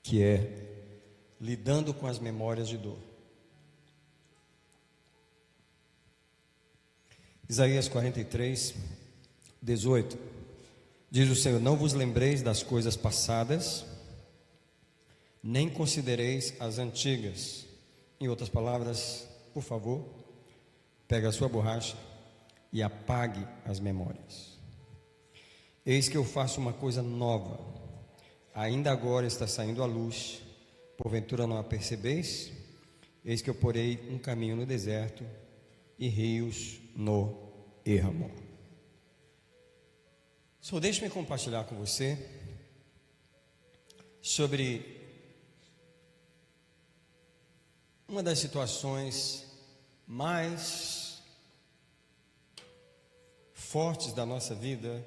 que é lidando com as memórias de dor. Isaías 43, 18, diz o Senhor: não vos lembreis das coisas passadas, nem considereis as antigas. Em outras palavras, por favor, pegue a sua borracha e apague as memórias. Eis que eu faço uma coisa nova, ainda agora está saindo à luz, porventura não a percebeis? Eis que eu porei um caminho no deserto e rios no ermo. Só deixe-me compartilhar com você sobre uma das situações mais fortes da nossa vida,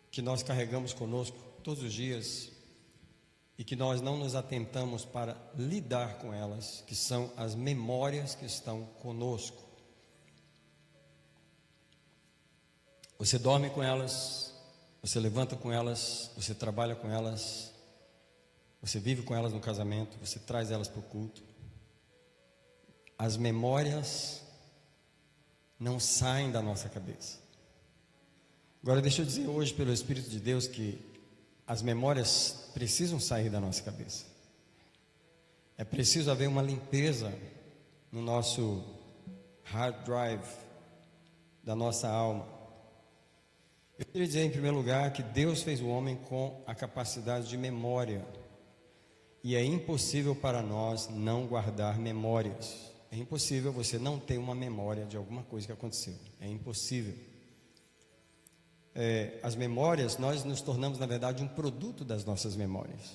que nós carregamos conosco todos os dias e que nós não nos atentamos para lidar com elas, que são as memórias que estão conosco. Você dorme com elas, você levanta com elas, você trabalha com elas, você vive com elas no casamento, você traz elas para o culto. As memórias não saem da nossa cabeça. Agora deixa eu dizer hoje, pelo Espírito de Deus, que as memórias precisam sair da nossa cabeça. É preciso haver uma limpeza no nosso hard drive da nossa alma. Eu queria dizer, em primeiro lugar, que Deus fez o homem com a capacidade de memória, e é impossível para nós não guardar memórias. É impossível você não ter uma memória de alguma coisa que aconteceu. É impossível. As memórias, nós nos tornamos, na verdade, um produto das nossas memórias.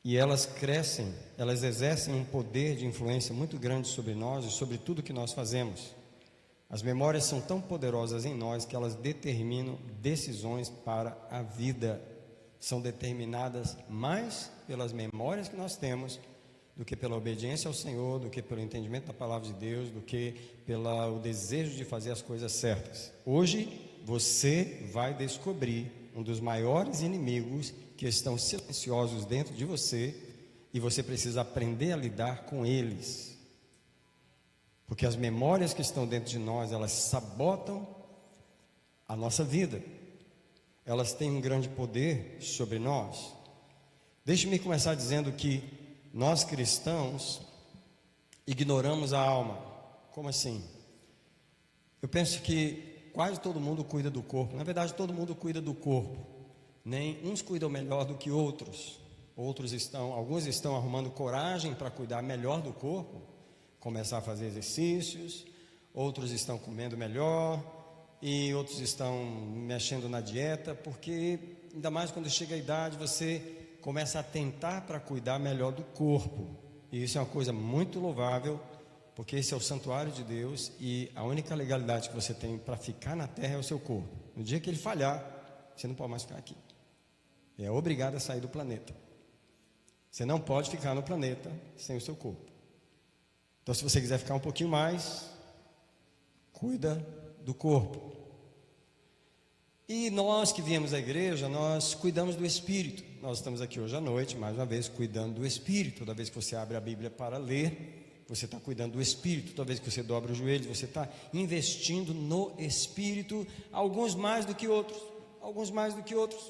E elas crescem, elas exercem um poder de influência muito grande sobre nós e sobre tudo que nós fazemos. As memórias são tão poderosas em nós que elas determinam decisões para a vida. São determinadas mais pelas memórias que nós temos do que pela obediência ao Senhor, do que pelo entendimento da palavra de Deus, do que pelo desejo de fazer as coisas certas. Hoje você vai descobrir um dos maiores inimigos que estão silenciosos dentro de você, e você precisa aprender a lidar com eles. Porque as memórias que estão dentro de nós, elas sabotam a nossa vida. Elas têm um grande poder sobre nós. Deixe-me começar dizendo que nós cristãos ignoramos a alma. Como assim? Eu penso que quase todo mundo cuida do corpo. Na verdade, todo mundo cuida do corpo. Nem uns cuidam melhor do que outros. Alguns estão arrumando coragem para cuidar melhor do corpo, começar a fazer exercícios. Outros estão comendo melhor e outros estão mexendo na dieta, porque ainda mais quando chega a idade, você começa a tentar para cuidar melhor do corpo. E isso é uma coisa muito louvável, porque esse é o santuário de Deus e a única legalidade que você tem para ficar na terra é o seu corpo. No dia que ele falhar, você não pode mais ficar aqui. É obrigado a sair do planeta. Você não pode ficar no planeta sem o seu corpo. Então, se você quiser ficar um pouquinho mais, cuida do corpo. E nós que viemos à igreja, nós cuidamos do Espírito. Nós estamos aqui hoje à noite, mais uma vez, cuidando do Espírito. Toda vez que você abre a Bíblia para ler, você está cuidando do Espírito. Toda vez que você dobra os joelhos, você está investindo no Espírito. Alguns mais do que outros.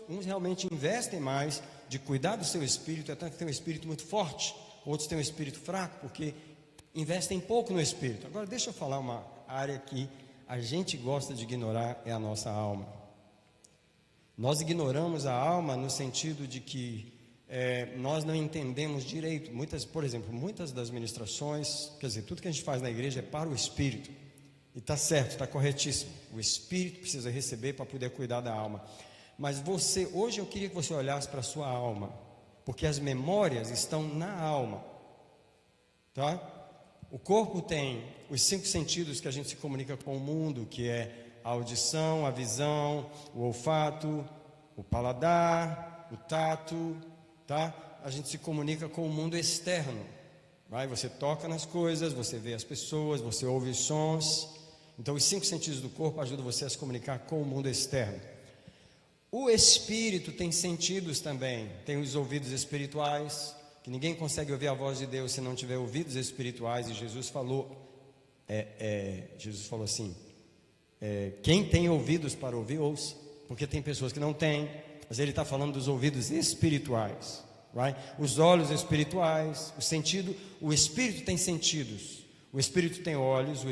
Uns realmente investem mais de cuidar do seu Espírito, até que tem um Espírito muito forte. Outros têm um Espírito fraco, porque investem pouco no Espírito. Agora deixa eu falar uma área que a gente gosta de ignorar, é a nossa alma. Nós ignoramos a alma no sentido de que nós não entendemos direito. Por exemplo, muitas das ministrações, quer dizer, tudo que a gente faz na igreja é para o Espírito. E está certo, está corretíssimo. O Espírito precisa receber para poder cuidar da alma. Mas hoje eu queria que você olhasse para a sua alma, porque as memórias estão na alma, tá? O corpo tem os 5 sentidos que a gente se comunica com o mundo, que é a audição, a visão, o olfato, o paladar, o tato, tá? A gente se comunica com o mundo externo. Você toca nas coisas, você vê as pessoas, você ouve os sons. Então os 5 sentidos do corpo ajudam você a se comunicar com o mundo externo. O espírito tem sentidos também, tem os ouvidos espirituais, que ninguém consegue ouvir a voz de Deus se não tiver ouvidos espirituais, e Jesus falou assim, quem tem ouvidos para ouvir, ouça, porque tem pessoas que não têm, mas ele está falando dos ouvidos espirituais, right? Os olhos espirituais, o espírito tem sentidos, o espírito tem olhos,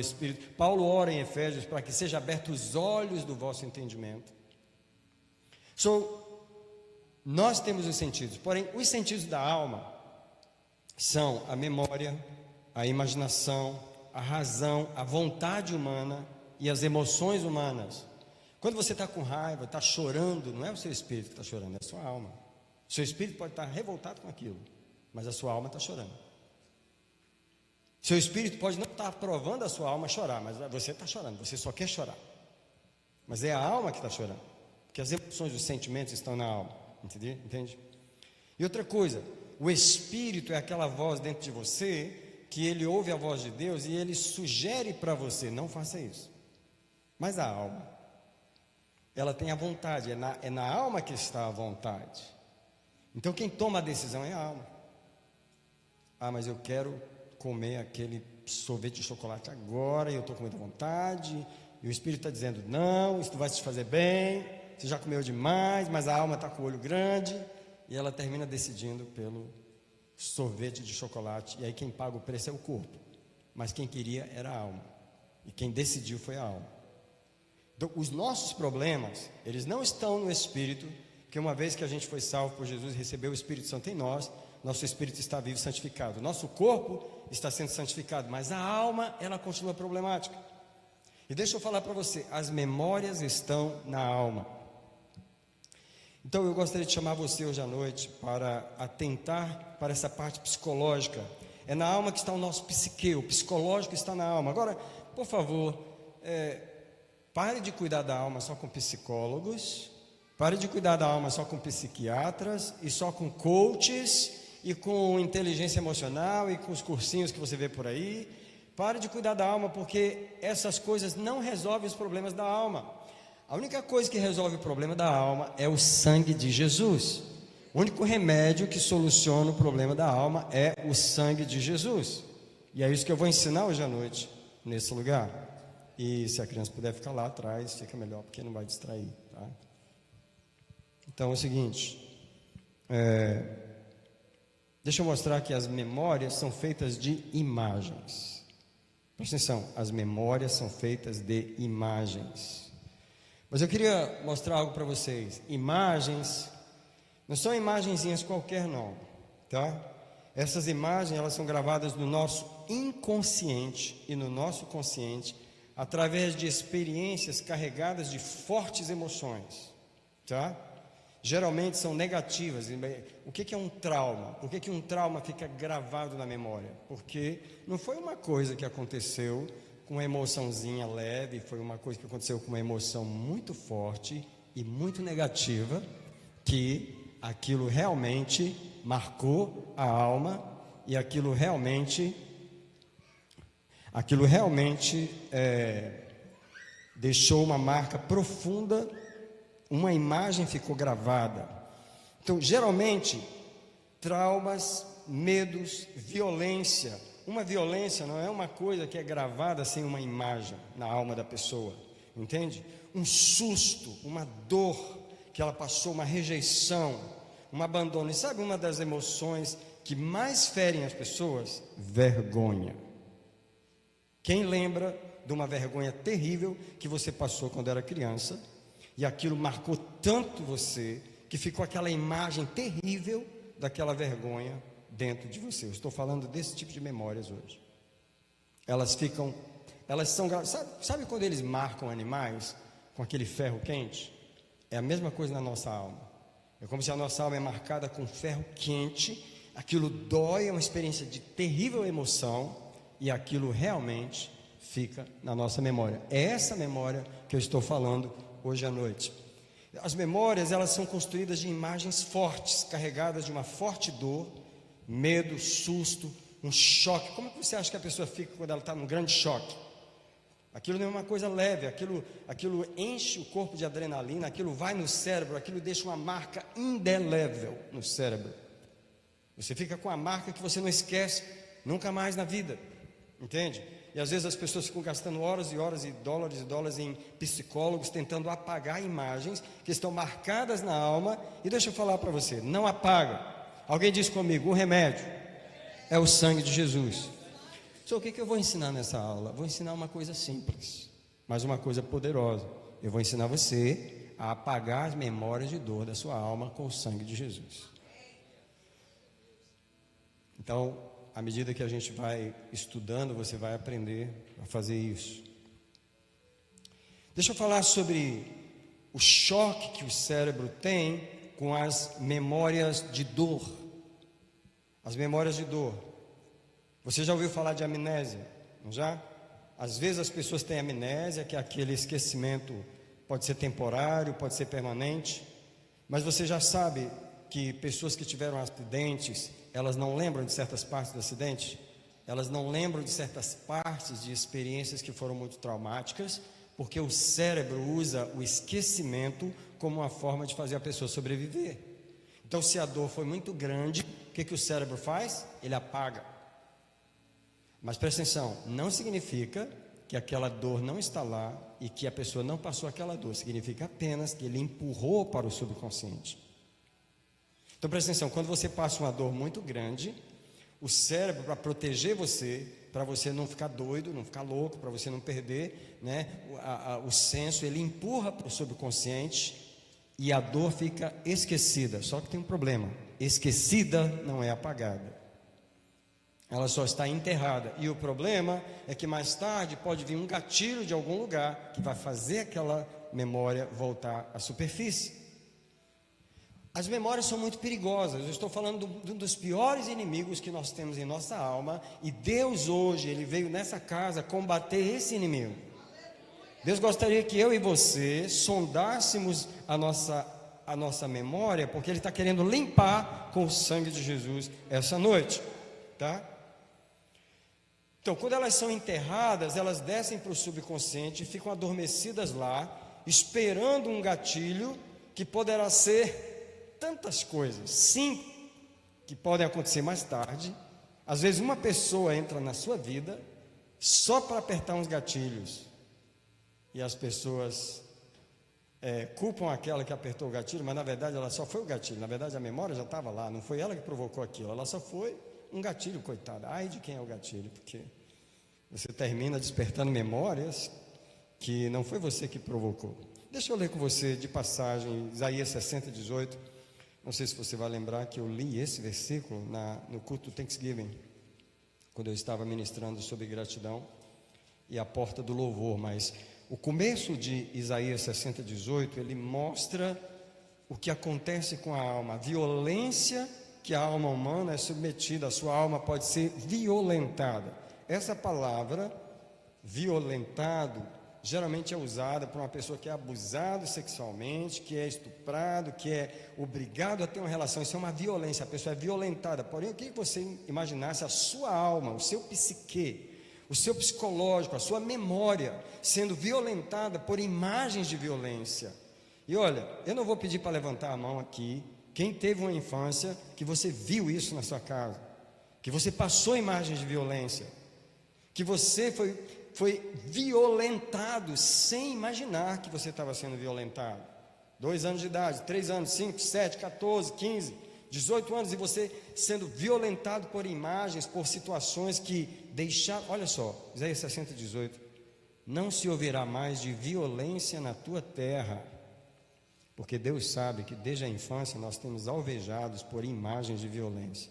Paulo ora em Efésios para que seja abertos os olhos do vosso entendimento. Nós temos os sentidos, porém os sentidos da alma são a memória, a imaginação, a razão, a vontade humana e as emoções humanas. Quando você está com raiva, está chorando, não é o seu espírito que está chorando, é a sua alma. O seu espírito pode estar revoltado com aquilo, mas a sua alma está chorando. Seu espírito pode não estar aprovando a sua alma a chorar, mas você está chorando, você só quer chorar. Mas é a alma que está chorando. Porque as emoções, os sentimentos estão na alma, entende? E outra coisa, o Espírito é aquela voz dentro de você, que ele ouve a voz de Deus e ele sugere para você, não faça isso. Mas a alma, ela tem a vontade, é na alma que está a vontade. Então quem toma a decisão é a alma. Mas eu quero comer aquele sorvete de chocolate agora, e eu estou com muita vontade, e o Espírito está dizendo, não, isso vai te fazer bem, você já comeu demais, mas a alma está com o olho grande, e ela termina decidindo pelo sorvete de chocolate, e aí quem paga o preço é o corpo, mas quem queria era a alma, e quem decidiu foi a alma. Então, os nossos problemas, eles não estão no Espírito, porque uma vez que a gente foi salvo por Jesus e recebeu o Espírito Santo em nós, nosso Espírito está vivo e santificado, nosso corpo está sendo santificado, mas a alma, ela continua problemática. E deixa eu falar para você, as memórias estão na alma. Então eu gostaria de chamar você hoje à noite para atentar para essa parte psicológica. É na alma que está o nosso psique, o psicológico está na alma. Agora, por favor, pare de cuidar da alma só com psicólogos, pare de cuidar da alma só com psiquiatras e só com coaches e com inteligência emocional e com os cursinhos que você vê por aí. Pare de cuidar da alma, porque essas coisas não resolvem os problemas da alma. A única coisa que resolve o problema da alma é o sangue de Jesus. O único remédio que soluciona o problema da alma é o sangue de Jesus. E é isso que eu vou ensinar hoje à noite, nesse lugar. E se a criança puder ficar lá atrás, fica melhor, porque não vai distrair, tá? Então é o seguinte, deixa eu mostrar que as memórias são feitas de imagens. Presta atenção, as memórias são feitas de imagens. Mas eu queria mostrar algo para vocês. Imagens não são imagenzinhas qualquer não, tá? Essas imagens, elas são gravadas no nosso inconsciente e no nosso consciente através de experiências carregadas de fortes emoções, tá? Geralmente são negativas. O que é um trauma? Por que um trauma fica gravado na memória? Porque não foi uma coisa que aconteceu com uma emoçãozinha leve, foi uma coisa que aconteceu com uma emoção muito forte e muito negativa, que aquilo realmente marcou a alma e aquilo realmente deixou uma marca profunda, uma imagem ficou gravada. Então, geralmente, traumas, medos, violência. Uma violência não é uma coisa que é gravada sem uma imagem na alma da pessoa, entende? Um susto, uma dor que ela passou, uma rejeição, um abandono. E sabe uma das emoções que mais ferem as pessoas? Vergonha. Quem lembra de uma vergonha terrível que você passou quando era criança e aquilo marcou tanto você que ficou aquela imagem terrível daquela vergonha dentro de você? Eu estou falando desse tipo de memórias hoje. Sabe quando eles marcam animais com aquele ferro quente? É a mesma coisa na nossa alma. É como se a nossa alma é marcada com ferro quente, aquilo dói, é uma experiência de terrível emoção, e aquilo realmente fica na nossa memória. É essa memória que eu estou falando hoje à noite. As memórias, elas são construídas de imagens fortes, carregadas de uma forte dor, medo, susto, um choque. Como que você acha que a pessoa fica quando ela está num grande choque? Aquilo não é uma coisa leve, aquilo enche o corpo de adrenalina, aquilo vai no cérebro, aquilo deixa uma marca indelével no cérebro. Você fica com a marca que você não esquece nunca mais na vida, entende? E às vezes as pessoas ficam gastando horas e horas e dólares em psicólogos tentando apagar imagens que estão marcadas na alma. E deixa eu falar para você, não apaga. Alguém diz comigo, o remédio é o sangue de Jesus. Então, o que eu vou ensinar nessa aula? Vou ensinar uma coisa simples, mas uma coisa poderosa. Eu vou ensinar você a apagar as memórias de dor da sua alma com o sangue de Jesus. Então, à medida que a gente vai estudando, você vai aprender a fazer isso. Deixa eu falar sobre o choque que o cérebro tem com as memórias de dor. As memórias de dor. Você já ouviu falar de amnésia, não já? Às vezes as pessoas têm amnésia, que é aquele esquecimento, pode ser temporário, pode ser permanente. Mas você já sabe que pessoas que tiveram acidentes, elas não lembram de certas partes do acidente? Elas não lembram de certas partes de experiências que foram muito traumáticas, porque o cérebro usa o esquecimento como uma forma de fazer a pessoa sobreviver. Então, se a dor foi muito grande, o que o cérebro faz? Ele apaga. Mas presta atenção, não significa que aquela dor não está lá e que a pessoa não passou aquela dor. Significa apenas que ele empurrou para o subconsciente. Então presta atenção, quando você passa uma dor muito grande, o cérebro, para proteger você, para você não ficar doido, não ficar louco, para você não perder, né, o senso, ele empurra para o subconsciente e a dor fica esquecida. Só que tem um problema, esquecida não é apagada. Ela só está enterrada. E o problema é que mais tarde pode vir um gatilho de algum lugar que vai fazer aquela memória voltar à superfície. As memórias são muito perigosas. Eu estou falando de um dos piores inimigos que nós temos em nossa alma. E Deus hoje, Ele veio nessa casa combater esse inimigo. Deus gostaria que eu e você sondássemos a nossa memória, porque Ele está querendo limpar com o sangue de Jesus essa noite, tá? Então, quando elas são enterradas, elas descem para o subconsciente e ficam adormecidas lá, esperando um gatilho que poderá ser tantas coisas, sim, que podem acontecer mais tarde. Às vezes uma pessoa entra na sua vida só para apertar uns gatilhos, e as pessoas culpam aquela que apertou o gatilho, mas na verdade ela só foi o gatilho. Na verdade a memória já estava lá, não foi ela que provocou aquilo, ela só foi um gatilho, coitada. Ai de quem é o gatilho, porque você termina despertando memórias que não foi você que provocou. Deixa eu ler com você de passagem Isaías 60, 18. Não sei se você vai lembrar que eu li esse versículo no culto do Thanksgiving, quando eu estava ministrando sobre gratidão e a porta do louvor. Mas o começo de Isaías 60, 18, ele mostra o que acontece com a alma, a violência que a alma humana é submetida, a sua alma pode ser violentada. Essa palavra, violentado, geralmente é usada por uma pessoa que é abusado sexualmente, que é estuprado, que é obrigado a ter uma relação. Isso é uma violência, a pessoa é violentada. Porém, o que você imaginasse a sua alma, o seu psique, o seu psicológico, a sua memória sendo violentada por imagens de violência? E olha, eu não vou pedir para levantar a mão aqui quem teve uma infância que você viu isso na sua casa, que você passou imagens de violência, que você foi violentado sem imaginar que você estava sendo violentado. 2 anos de idade, 3 anos, 5, 7, 14, 15, 18 anos, e você sendo violentado por imagens, por situações que deixaram. Olha só, Isaías 60, 18. Não se ouvirá mais de violência na tua terra, porque Deus sabe que desde a infância nós temos alvejados por imagens de violência,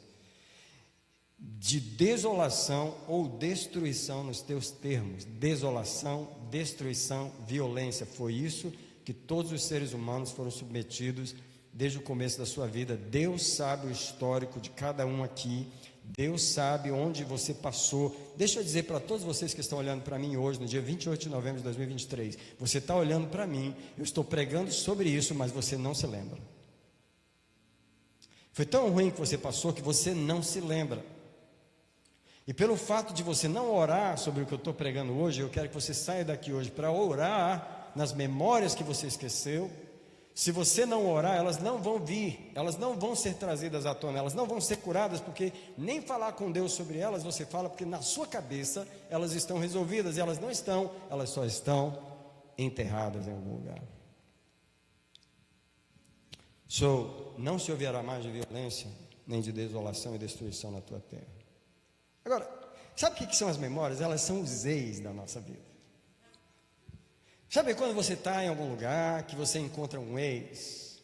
de desolação ou destruição nos teus termos. Desolação, destruição, violência. Foi isso que todos os seres humanos foram submetidos desde o começo da sua vida. Deus sabe o histórico de cada um aqui. Deus sabe onde você passou. Deixa eu dizer para todos vocês que estão olhando para mim hoje, no dia 28 de novembro de 2023, você está olhando para mim, eu estou pregando sobre isso, mas você não se lembra. Foi tão ruim que você passou que você não se lembra. E pelo fato de você não orar sobre o que eu estou pregando hoje, eu quero que você saia daqui hoje para orar nas memórias que você esqueceu. Se você não orar, elas não vão vir, elas não vão ser trazidas à tona, elas não vão ser curadas, porque nem falar com Deus sobre elas você fala, porque na sua cabeça elas estão resolvidas, e elas não estão, elas só estão enterradas em algum lugar. Não se ouvirá mais de violência, nem de desolação e destruição na tua terra. Agora, sabe o que são as memórias? Elas são os ex da nossa vida. Sabe quando você está em algum lugar, que você encontra um ex,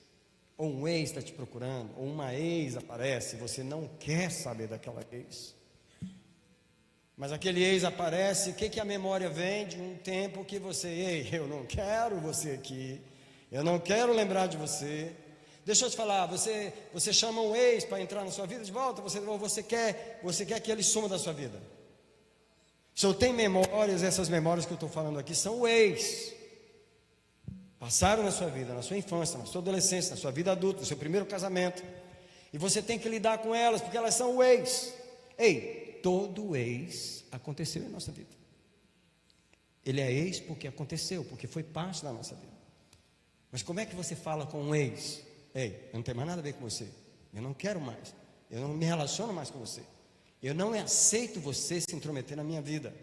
ou um ex está te procurando, ou uma ex aparece, e você não quer saber daquela ex, mas aquele ex aparece, o que a memória vem de um tempo que você, ei, eu não quero você aqui, eu não quero lembrar de você. Deixa eu te falar, você chama um ex para entrar na sua vida de volta, você quer que ele suma da sua vida. Se eu tenho memórias, essas memórias que eu estou falando aqui são o ex. Passaram na sua vida, na sua infância, na sua adolescência, na sua vida adulta, no seu primeiro casamento. E você tem que lidar com elas, porque elas são o ex. Ei, todo ex aconteceu em nossa vida. Ele é ex porque aconteceu, porque foi parte da nossa vida. Mas como é que você fala com um ex? Ei, eu não tenho mais nada a ver com você. Eu não quero mais. Eu não me relaciono mais com você. Eu não aceito você se intrometer na minha vida.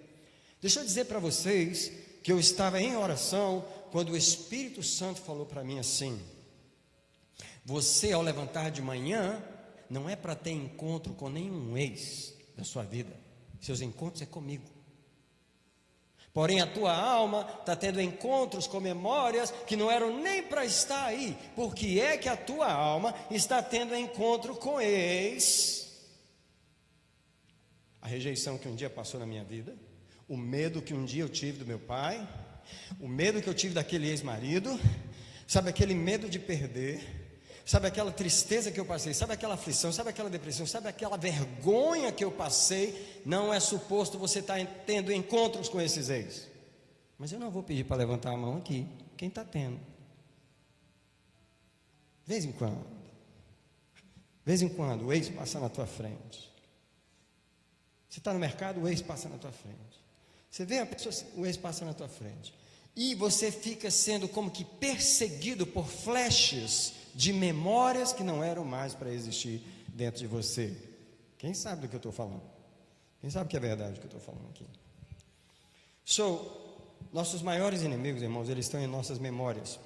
Deixa eu dizer para vocês que eu estava em oração quando o Espírito Santo falou para mim assim: você, ao levantar de manhã, não é para ter encontro com nenhum ex da sua vida. Seus encontros é comigo. Porém, a tua alma está tendo encontros com memórias que não eram nem para estar aí. Por que é que a tua alma está tendo encontro com ex? A rejeição que um dia passou na minha vida, o medo que um dia eu tive do meu pai, o medo que eu tive daquele ex-marido, sabe, aquele medo de perder, sabe, aquela tristeza que eu passei, sabe, aquela aflição, sabe, aquela depressão, sabe, aquela vergonha que eu passei. Não é suposto você estar tendo encontros com esses ex. Mas eu não vou pedir para levantar a mão aqui. Quem está tendo? De vez em quando o ex passa na tua frente. Você está no mercado, o ex passa na tua frente. Você vê a pessoa, o ex passa na tua frente. E você fica sendo como que perseguido por flashes de memórias que não eram mais para existir dentro de você. Quem sabe do que eu estou falando? Quem sabe que é verdade o que eu estou falando aqui? Nossos maiores inimigos, irmãos, eles estão em nossas memórias.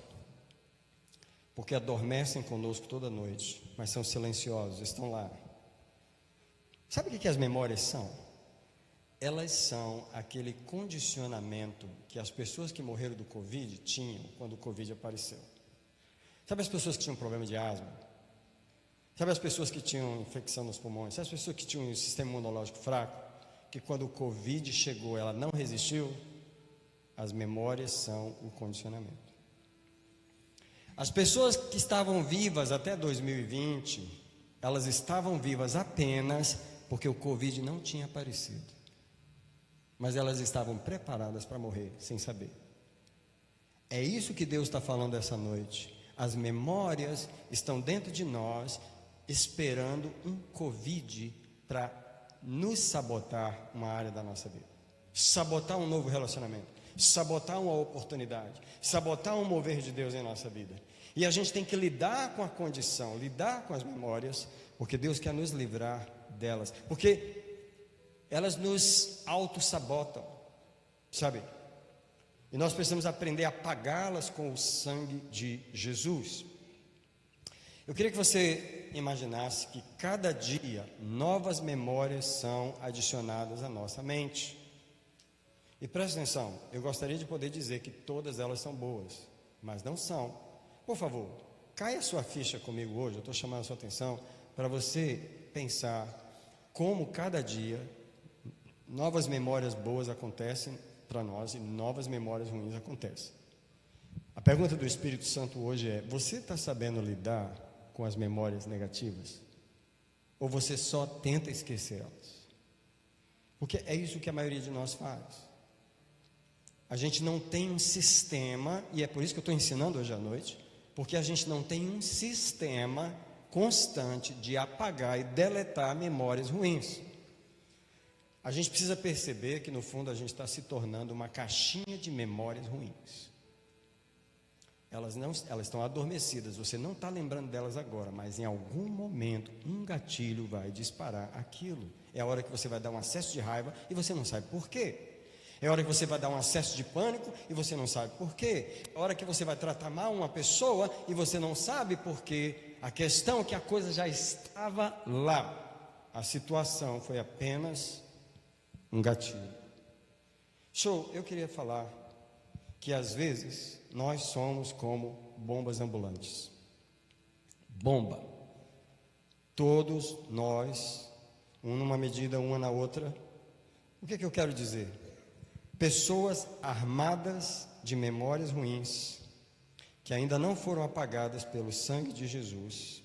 Porque adormecem conosco toda noite, mas são silenciosos, estão lá. Sabe o que as memórias são? Elas são aquele condicionamento que as pessoas que morreram do Covid tinham quando o Covid apareceu. Sabe as pessoas que tinham problema de asma? Sabe as pessoas que tinham infecção nos pulmões? Sabe as pessoas que tinham um sistema imunológico fraco? Que quando o Covid chegou, ela não resistiu? As memórias são o condicionamento. As pessoas que estavam vivas até 2020, elas estavam vivas apenas porque o Covid não tinha aparecido. Mas elas estavam preparadas para morrer, sem saber. É isso que Deus está falando essa noite. As memórias estão dentro de nós, esperando um Covid para nos sabotar uma área da nossa vida. Sabotar um novo relacionamento, sabotar uma oportunidade, sabotar um mover de Deus em nossa vida. E a gente tem que lidar com a condição, lidar com as memórias, porque Deus quer nos livrar delas. Porque elas nos auto-sabotam, sabe? E nós precisamos aprender a apagá-las com o sangue de Jesus. Eu queria que você imaginasse que cada dia novas memórias são adicionadas à nossa mente. E preste atenção, eu gostaria de poder dizer que todas elas são boas, mas não são. Por favor, caia a sua ficha comigo hoje, eu estou chamando a sua atenção para você pensar como cada dia novas memórias boas acontecem para nós e novas memórias ruins acontecem. A pergunta do Espírito Santo hoje é: você está sabendo lidar com as memórias negativas? Ou você só tenta esquecê-las? Porque é isso que a maioria de nós faz. A gente não tem um sistema, e é por isso que eu estou ensinando hoje à noite, porque a gente não tem um sistema constante de apagar e deletar memórias ruins. A gente precisa perceber que no fundo a gente está se tornando uma caixinha de memórias ruins. Elas estão adormecidas, você não está lembrando delas agora, mas em algum momento um gatilho vai disparar aquilo. É a hora que você vai dar um acesso de raiva e você não sabe por quê. É a hora que você vai dar um acesso de pânico e você não sabe por quê. É a hora que você vai tratar mal uma pessoa e você não sabe por quê. A questão é que a coisa já estava lá. A situação foi apenas um gatilho. Show, eu queria falar que às vezes nós somos como bombas ambulantes. Bomba. Todos nós, um numa medida, uma na outra. O que eu quero dizer? Pessoas armadas de memórias ruins, que ainda não foram apagadas pelo sangue de Jesus,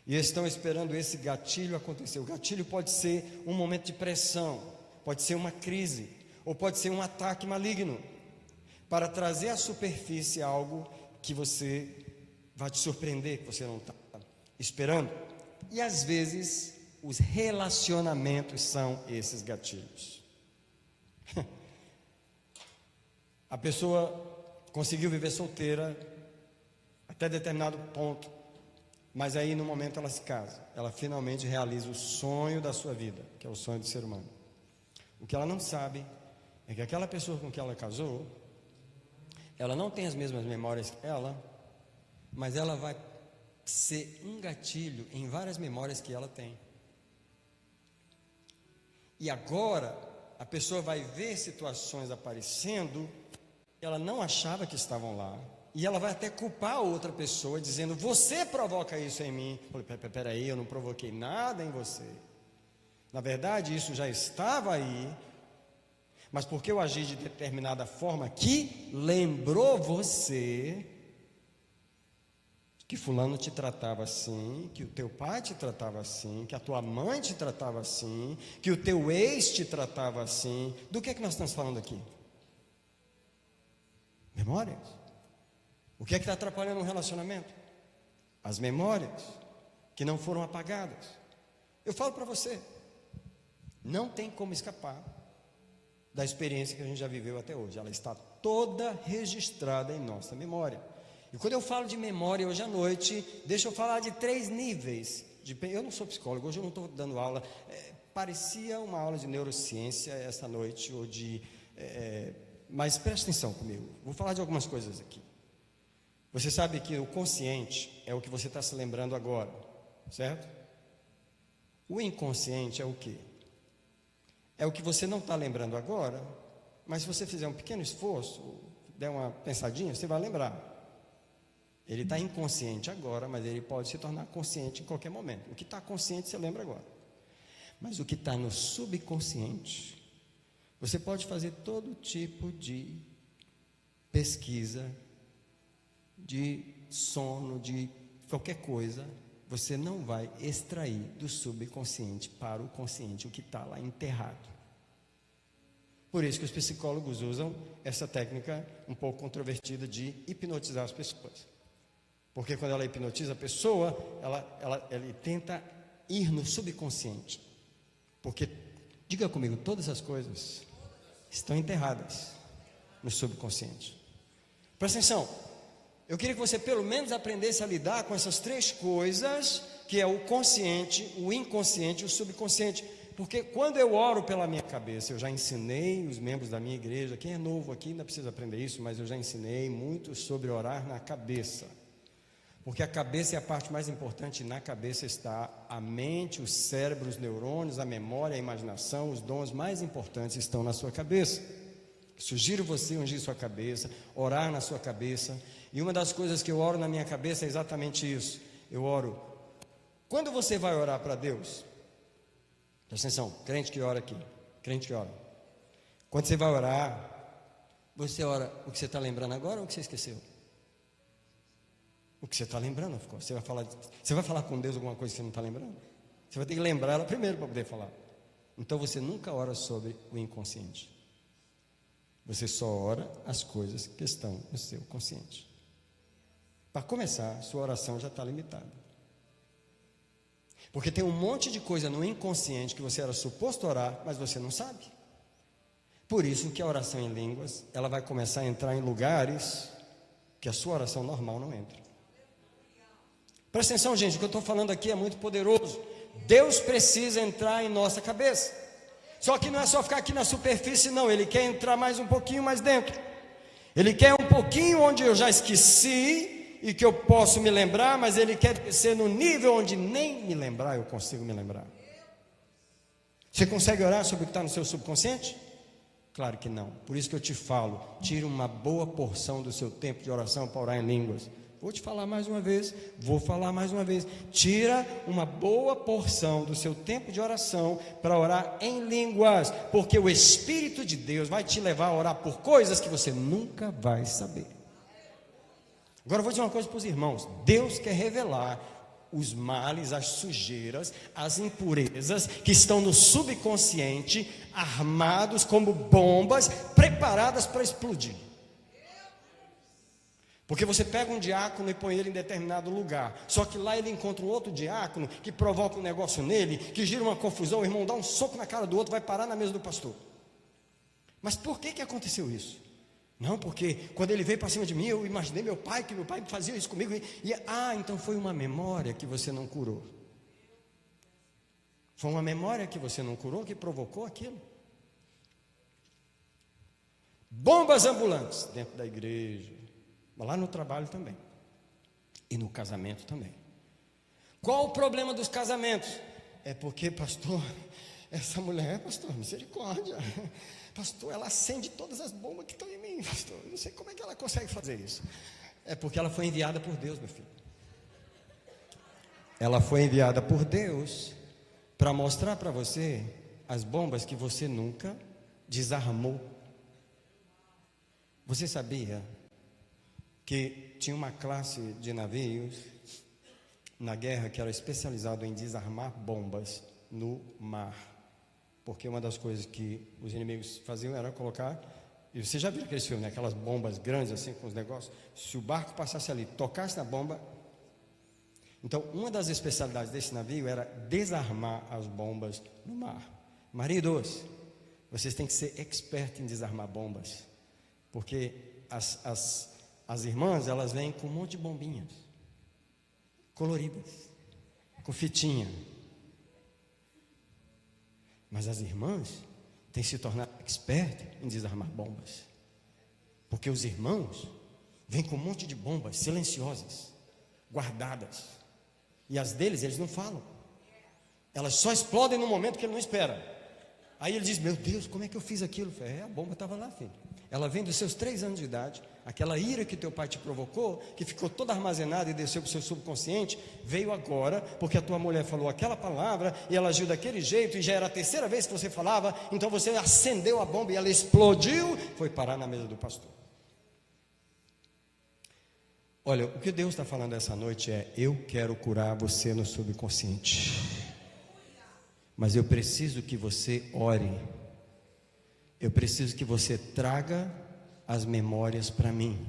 e estão esperando esse gatilho acontecer. O gatilho pode ser um momento de pressão, pode ser uma crise, ou pode ser um ataque maligno, para trazer à superfície algo que você vai te surpreender, que você não está esperando. E às vezes, os relacionamentos são esses gatilhos. A pessoa conseguiu viver solteira até determinado ponto, mas aí no momento ela se casa, ela finalmente realiza o sonho da sua vida, que é o sonho do ser humano. O que ela não sabe é que aquela pessoa com que ela casou, ela não tem as mesmas memórias que ela, mas ela vai ser um gatilho em várias memórias que ela tem. E agora a pessoa vai ver situações aparecendo que ela não achava que estavam lá, e ela vai até culpar a outra pessoa, dizendo: você provoca isso em mim. Eu falei: peraí, eu não provoquei nada em você. Na verdade, isso já estava aí, mas porque eu agi de determinada forma que lembrou você que fulano te tratava assim, que o teu pai te tratava assim, que a tua mãe te tratava assim, que o teu ex te tratava assim. Do que nós estamos falando aqui? Memórias. O que é que está atrapalhando um relacionamento? As memórias que não foram apagadas. Eu falo para você, não tem como escapar da experiência que a gente já viveu até hoje. Ela está toda registrada em nossa memória. E quando eu falo de memória hoje à noite, deixa eu falar de 3 níveis. Eu não sou psicólogo, hoje eu não estou dando aula. Parecia uma aula de neurociência essa noite, ou de... mas presta atenção comigo, vou falar de algumas coisas aqui. Você sabe que o consciente é o que você está se lembrando agora, certo? O inconsciente é o quê? É o que você não está lembrando agora, mas se você fizer um pequeno esforço, der uma pensadinha, você vai lembrar. Ele está inconsciente agora, mas ele pode se tornar consciente em qualquer momento. O que está consciente você lembra agora, mas o que está no subconsciente, você pode fazer todo tipo de pesquisa, de sono, de qualquer coisa, você não vai extrair do subconsciente para o consciente o que está lá enterrado. Por isso que os psicólogos usam essa técnica um pouco controvertida de hipnotizar as pessoas. Porque quando ela hipnotiza a pessoa, ele tenta ir no subconsciente. Porque, diga comigo, todas as coisas estão enterradas no subconsciente. Presta atenção, eu queria que você pelo menos aprendesse a lidar com essas 3 coisas, que é o consciente, o inconsciente e o subconsciente. Porque quando eu oro pela minha cabeça, eu já ensinei os membros da minha igreja, quem é novo aqui ainda precisa aprender isso, mas eu já ensinei muito sobre orar na cabeça. Porque a cabeça é a parte mais importante, e na cabeça está a mente, o cérebro, os neurônios, a memória, a imaginação, os dons mais importantes estão na sua cabeça. Sugiro você ungir sua cabeça, orar na sua cabeça. E uma das coisas que eu oro na minha cabeça é exatamente isso. Eu oro. Quando você vai orar para Deus, presta atenção, crente que ora aqui, crente que ora. Quando você vai orar, você ora o que você está lembrando agora ou o que você esqueceu? O que você está lembrando, of course. Você vai falar com Deus alguma coisa que você não está lembrando? Você vai ter que lembrar ela primeiro para poder falar. Então você nunca ora sobre o inconsciente. Você só ora as coisas que estão no seu consciente. Para começar, sua oração já está limitada. Porque tem um monte de coisa no inconsciente que você era suposto orar, mas você não sabe. Por isso que a oração em línguas, ela vai começar a entrar em lugares que a sua oração normal não entra. Presta atenção, gente, o que eu estou falando aqui é muito poderoso. Deus precisa entrar em nossa cabeça. Só que não é só ficar aqui na superfície, não. Ele quer entrar mais um pouquinho mais dentro. Ele quer um pouquinho onde eu já esqueci e que eu posso me lembrar, mas Ele quer descer no nível onde nem me lembrar eu consigo me lembrar. Você consegue orar sobre o que está no seu subconsciente? Claro que não. Por isso que eu te falo, tira uma boa porção do seu tempo de oração para orar em línguas. Vou te falar mais uma vez, vou falar mais uma vez. Tira uma boa porção do seu tempo de oração para orar em línguas, porque o Espírito de Deus vai te levar a orar por coisas que você nunca vai saber. Agora eu vou dizer uma coisa para os irmãos. Deus quer revelar os males, as sujeiras, as impurezas que estão no subconsciente, armados como bombas, preparadas para explodir. Porque você pega um diácono e põe ele em determinado lugar, só que lá ele encontra um outro diácono que provoca um negócio nele, que gira uma confusão, o irmão dá um soco na cara do outro, vai parar na mesa do pastor. Mas por que aconteceu isso? Não, porque quando ele veio para cima de mim, eu imaginei meu pai, que meu pai fazia isso comigo, então foi uma memória que você não curou. Foi uma memória que você não curou que provocou aquilo. Bombas ambulantes dentro da igreja, lá no trabalho também, e no casamento também. Qual o problema dos casamentos? É porque, pastor, essa mulher, pastor, misericórdia, pastor, ela acende todas as bombas que estão em mim, pastor, eu não sei como é que ela consegue fazer isso. É porque ela foi enviada por Deus, meu filho. Ela foi enviada por Deus para mostrar para você as bombas que você nunca desarmou. Você sabia que tinha uma classe de navios na guerra que era especializado em desarmar bombas no mar? Porque uma das coisas que os inimigos faziam era colocar, e você já viu aqueles filmes, né? Aquelas bombas grandes assim com os negócios, se o barco passasse ali, tocasse na bomba. Então uma das especialidades desse navio era desarmar as bombas no mar. Maridos, vocês têm que ser expertos em desarmar bombas, porque as irmãs, elas vêm com um monte de bombinhas coloridas, com fitinha. Mas as irmãs têm se tornado expertas em desarmar bombas, porque os irmãos vêm com um monte de bombas silenciosas, guardadas, e as deles eles não falam, elas só explodem no momento que ele não espera. Aí ele diz: meu Deus, como é que eu fiz aquilo? Eu falei, a bomba estava lá, filho. Ela vem dos seus 3 anos de idade. Aquela ira que teu pai te provocou, que ficou toda armazenada e desceu para o seu subconsciente, veio agora, porque a tua mulher falou aquela palavra, e ela agiu daquele jeito, e já era a 3ª vez que você falava, então você acendeu a bomba e ela explodiu, foi parar na mesa do pastor. Olha, o que Deus está falando essa noite é: eu quero curar você no subconsciente, mas eu preciso que você ore. Eu preciso que você traga as memórias para mim.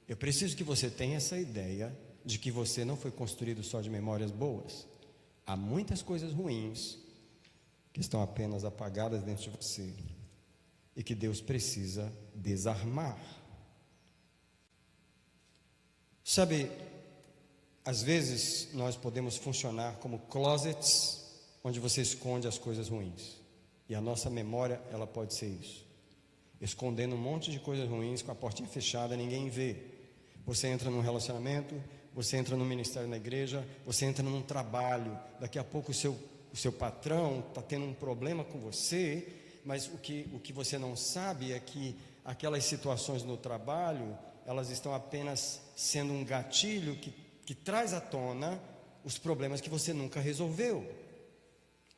Eu preciso que você tenha essa ideia de que você não foi construído só de memórias boas. Há muitas coisas ruins que estão apenas apagadas dentro de você e que Deus precisa desarmar. Sabe, às vezes nós podemos funcionar como closets onde você esconde as coisas ruins. E a nossa memória, ela pode ser isso. Escondendo um monte de coisas ruins com a portinha fechada, ninguém vê. Você entra num relacionamento, você entra no ministério na igreja, você entra num trabalho. Daqui a pouco o seu patrão está tendo um problema com você, mas o que você não sabe é que aquelas situações no trabalho, elas estão apenas sendo um gatilho que traz à tona os problemas que você nunca resolveu.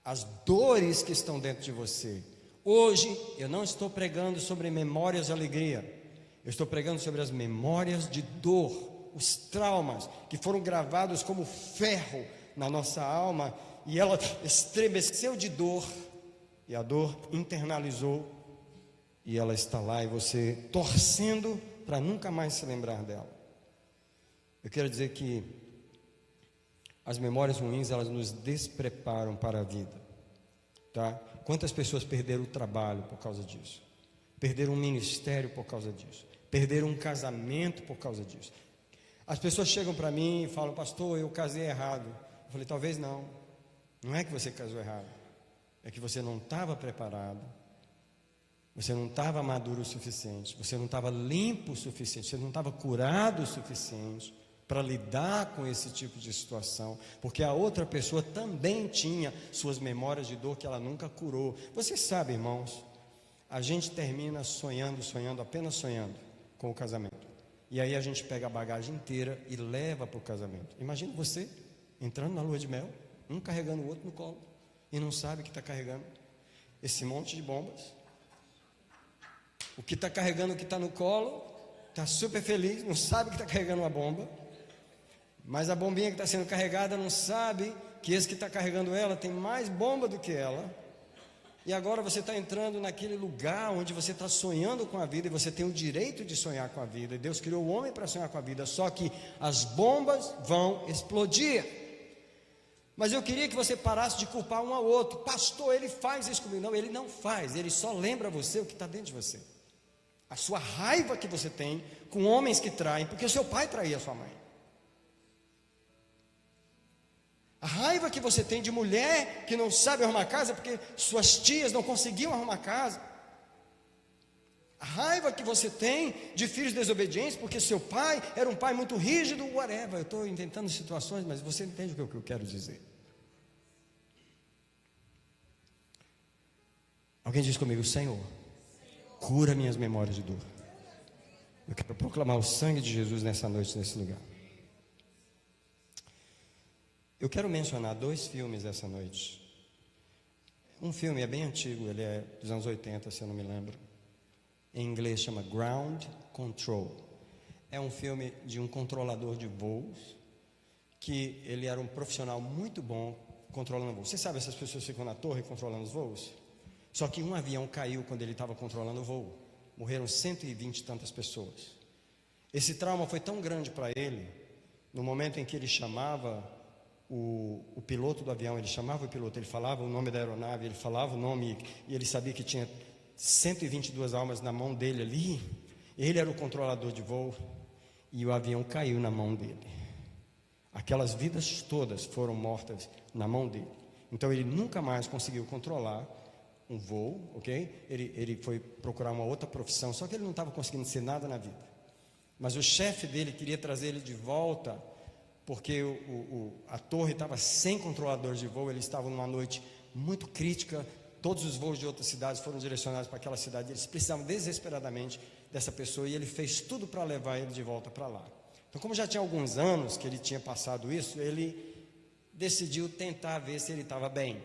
As dores que estão dentro de você. Hoje eu não estou pregando sobre memórias de alegria, eu estou pregando sobre as memórias de dor, os traumas que foram gravados como ferro na nossa alma, e ela estremeceu de dor, e a dor internalizou, e ela está lá, e você torcendo para nunca mais se lembrar dela. Eu quero dizer que As memórias ruins, elas nos despreparam para a vida, tá? Quantas pessoas perderam o trabalho por causa disso? Perderam um ministério por causa disso? Perderam um casamento por causa disso? As pessoas chegam para mim e falam: pastor, eu casei errado. Eu falei: talvez não. Não é que você casou errado, é que você não estava preparado, você não estava maduro o suficiente, você não estava limpo o suficiente, você não estava curado o suficiente para lidar com esse tipo de situação, porque a outra pessoa também tinha suas memórias de dor que ela nunca curou. Você sabe, irmãos, a gente termina sonhando, apenas sonhando com o casamento, e aí a gente pega a bagagem inteira e leva para o casamento. Imagina você entrando na lua de mel, um carregando o outro no colo, e não sabe que está carregando esse monte de bombas. O que está carregando o que está no colo está super feliz, não sabe que está carregando uma bomba, mas a bombinha que está sendo carregada não sabe que esse que está carregando ela tem mais bomba do que ela. E agora você está entrando naquele lugar onde você está sonhando com a vida, e você tem o direito de sonhar com a vida, e Deus criou o homem para sonhar com a vida, só que as bombas vão explodir. Mas eu queria que você parasse de culpar um ao outro. Pastor, ele faz isso comigo. Não, ele não faz, ele só lembra você o que está dentro de você. A sua raiva que você tem com homens que traem, porque o seu pai traía a sua mãe. A raiva que você tem de mulher que não sabe arrumar casa, porque suas tias não conseguiam arrumar casa. A raiva que você tem de filhos desobedientes, porque seu pai era um pai muito rígido, whatever. Eu estou inventando situações, mas você entende o que eu quero dizer. Alguém diz comigo: Senhor, cura minhas memórias de dor. Eu quero proclamar o sangue de Jesus nessa noite, nesse lugar. Eu quero mencionar 2 filmes essa noite. Um filme é bem antigo, ele é dos anos 80, se eu não me lembro. Em inglês chama Ground Control. É um filme de um controlador de voos, que ele era um profissional muito bom controlando voos. Você sabe, essas pessoas ficam na torre controlando os voos? Só que um avião caiu quando ele estava controlando o voo. Morreram 120 e tantas pessoas. Esse trauma foi tão grande para ele, no momento em que ele chamava o piloto do avião, ele chamava o piloto, ele falava o nome da aeronave, ele falava o nome, e ele sabia que tinha 122 almas na mão dele ali. Ele era o controlador de voo, e o avião caiu na mão dele. Aquelas vidas todas foram mortas na mão dele. Então ele nunca mais conseguiu controlar um voo, ok? Ele foi procurar uma outra profissão, só que ele não estava conseguindo ser nada na vida. Mas o chefe dele queria trazer ele de volta, porque a torre estava sem controlador de voo. Eles estavam numa noite muito crítica, todos os voos de outras cidades foram direcionados para aquela cidade, eles precisavam desesperadamente dessa pessoa, e ele fez tudo para levar ele de volta para lá. Então, como já tinha alguns anos que ele tinha passado isso, ele decidiu tentar ver se ele estava bem.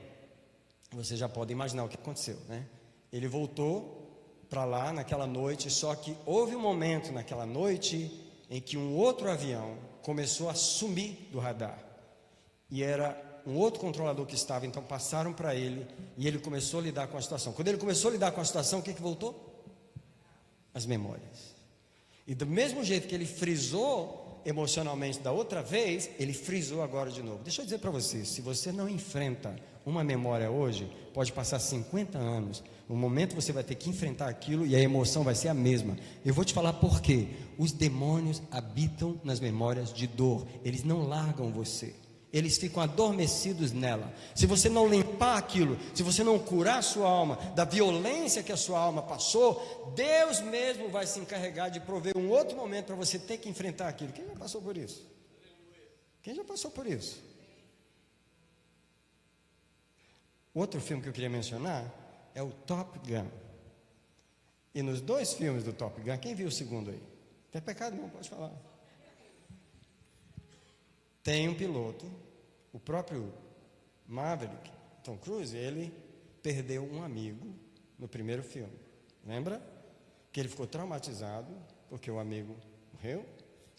Você já pode imaginar o que aconteceu, né? Ele voltou para lá naquela noite, só que houve um momento naquela noite em que um outro avião começou a sumir do radar, e era um outro controlador que estava. Então passaram para ele, e ele começou a lidar com a situação. Quando ele começou a lidar com a situação, o que voltou? As memórias. E do mesmo jeito que ele frisou emocionalmente da outra vez, ele frisou agora de novo. Deixa eu dizer para você, se você não enfrenta uma memória hoje, pode passar 50 anos, no momento você vai ter que enfrentar aquilo, e a emoção vai ser a mesma. Eu vou te falar por quê. Os demônios habitam nas memórias de dor, eles não largam você, eles ficam adormecidos nela. Se você não limpar aquilo, se você não curar a sua alma da violência que a sua alma passou, Deus mesmo vai se encarregar de prover um outro momento para você ter que enfrentar aquilo. Quem já passou por isso? Quem já passou por isso? Outro filme que eu queria mencionar é o Top Gun. E nos 2 filmes do Top Gun, quem viu o segundo aí? Tem pecado não, pode falar. Tem um piloto, o próprio Maverick, Tom Cruise, ele perdeu um amigo no primeiro filme. Lembra? Que ele ficou traumatizado porque o amigo morreu,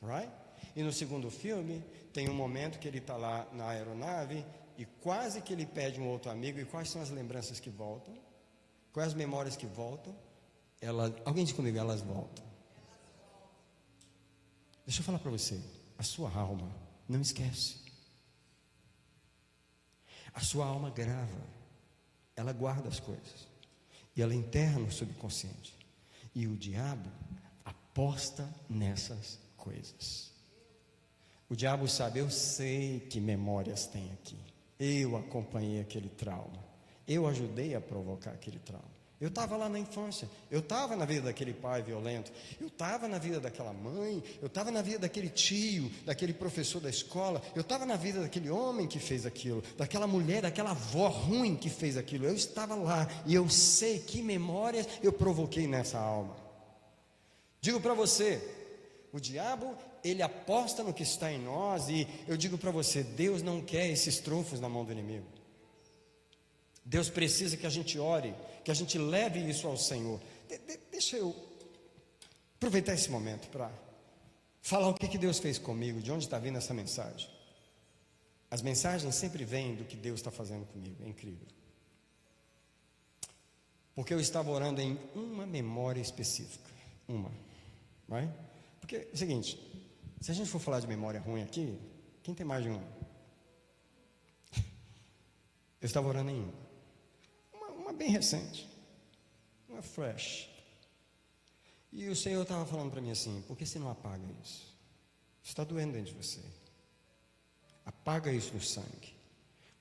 right? E no segundo filme, tem um momento que ele está lá na aeronave e quase que ele perde um outro amigo. E quais são as lembranças que voltam? Quais as memórias que voltam? Alguém diz comigo, elas voltam. Deixa eu falar para você, a sua alma não esquece. A sua alma grava, ela guarda as coisas, e ela enterra no subconsciente. E o diabo aposta nessas coisas. O diabo sabe, eu sei que memórias tem aqui. Eu acompanhei aquele trauma. Eu ajudei a provocar aquele trauma. Eu estava lá na infância, eu estava na vida daquele pai violento, eu estava na vida daquela mãe, eu estava na vida daquele tio, daquele professor da escola, eu estava na vida daquele homem que fez aquilo, daquela mulher, daquela avó ruim que fez aquilo. Eu estava lá e eu sei que memórias eu provoquei nessa alma. Digo para você, o diabo, ele aposta no que está em nós, e eu digo para você, Deus não quer esses trunfos na mão do inimigo. Deus precisa que a gente ore, que a gente leve isso ao Senhor. Deixa eu aproveitar esse momento para falar o que Deus fez comigo, de onde está vindo essa mensagem. As mensagens sempre vêm do que Deus está fazendo comigo, é incrível. Porque eu estava orando em uma memória específica, vai? Porque é o seguinte, se a gente for falar de memória ruim aqui, quem tem mais de uma? Eu estava orando em uma bem recente, uma fresh. E o Senhor estava falando para mim assim, por que você não apaga isso? Está doendo dentro de você. Apaga isso no sangue.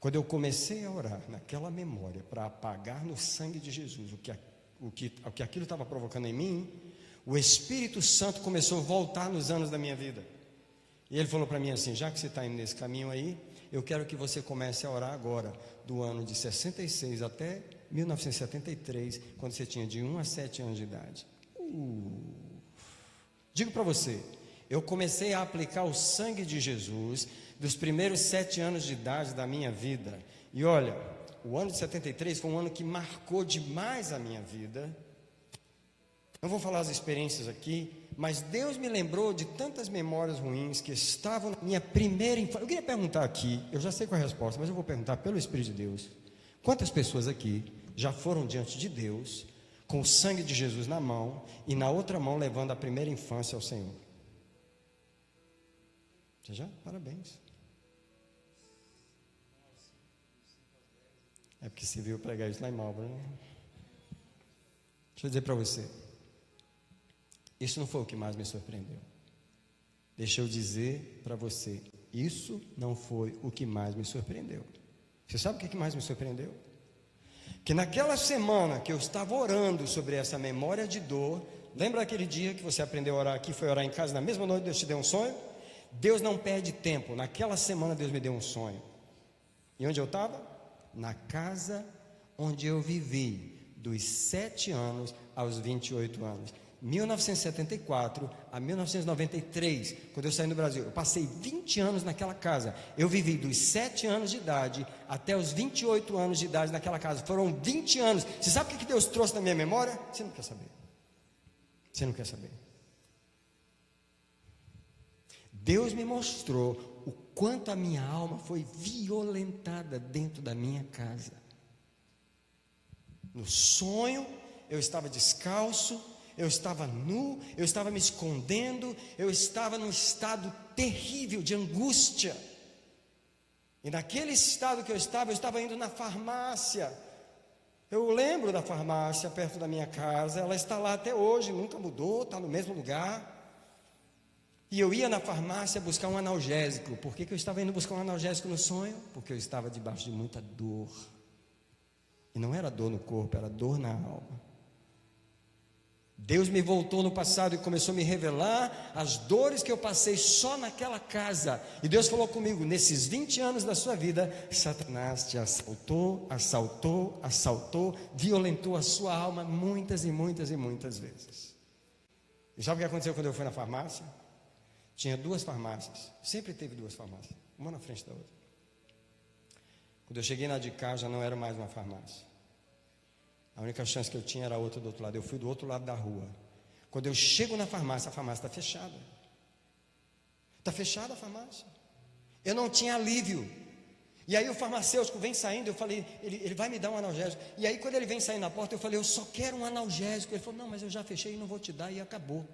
Quando eu comecei a orar naquela memória para apagar no sangue de Jesus o que aquilo estava provocando em mim, o Espírito Santo começou a voltar nos anos da minha vida. E ele falou para mim assim, já que você está indo nesse caminho aí, eu quero que você comece a orar agora, do ano de 66 até 1973, quando você tinha de 1 a 7 anos de idade. Digo para você, eu comecei a aplicar o sangue de Jesus dos primeiros 7 anos de idade da minha vida. E olha, o ano de 73 foi um ano que marcou demais a minha vida. Não vou falar as experiências aqui, mas Deus me lembrou de tantas memórias ruins que estavam na minha primeira infância. Eu queria perguntar aqui, eu já sei qual é a resposta, mas eu vou perguntar pelo Espírito de Deus. Quantas pessoas aqui já foram diante de Deus com o sangue de Jesus na mão e na outra mão levando a primeira infância ao Senhor? Você já? Parabéns. É porque você viu pregar isso lá em Marlboro, né? Deixa eu dizer para você, isso não foi o que mais me surpreendeu. Deixa eu dizer para você, isso não foi o que mais me surpreendeu. Você sabe o que mais me surpreendeu? Que naquela semana que eu estava orando sobre essa memória de dor, lembra aquele dia que você aprendeu a orar aqui, foi orar em casa, na mesma noite Deus te deu um sonho? Deus não perde tempo. Naquela semana Deus me deu um sonho. E onde eu estava? Na casa onde eu vivi, dos 7 anos aos 28 anos. 1974 a 1993, quando eu saí do Brasil, eu passei 20 anos naquela casa. Eu vivi dos 7 anos de idade até os 28 anos de idade naquela casa. Foram 20 anos. Você sabe o que Deus trouxe na minha memória? Você não quer saber. Você não quer saber. Deus me mostrou o quanto a minha alma foi violentada dentro da minha casa. No sonho, eu estava descalço, eu estava nu, eu estava me escondendo, eu estava num estado terrível de angústia. E naquele estado que eu estava indo na farmácia. Eu lembro da farmácia perto da minha casa, ela está lá até hoje, nunca mudou, está no mesmo lugar. E eu ia na farmácia buscar um analgésico. Por que eu estava indo buscar um analgésico no sonho? Porque eu estava debaixo de muita dor. E não era dor no corpo, era dor na alma. Deus me voltou no passado e começou a me revelar as dores que eu passei só naquela casa. E Deus falou comigo, nesses 20 anos da sua vida, Satanás te assaltou, violentou a sua alma muitas e muitas e muitas vezes. E sabe o que aconteceu quando eu fui na farmácia? Tinha 2 farmácias, sempre teve 2 farmácias, uma na frente da outra. Quando eu cheguei na de cá, já não era mais uma farmácia. A única chance que eu tinha era a outra do outro lado. Eu fui do outro lado da rua. Quando eu chego na farmácia, a farmácia está fechada. Está fechada a farmácia. Eu não tinha alívio. E aí o farmacêutico vem saindo, eu falei, ele vai me dar um analgésico. E aí quando ele vem saindo na porta, eu falei, eu só quero um analgésico. Ele falou, não, mas eu já fechei e não vou te dar, e acabou.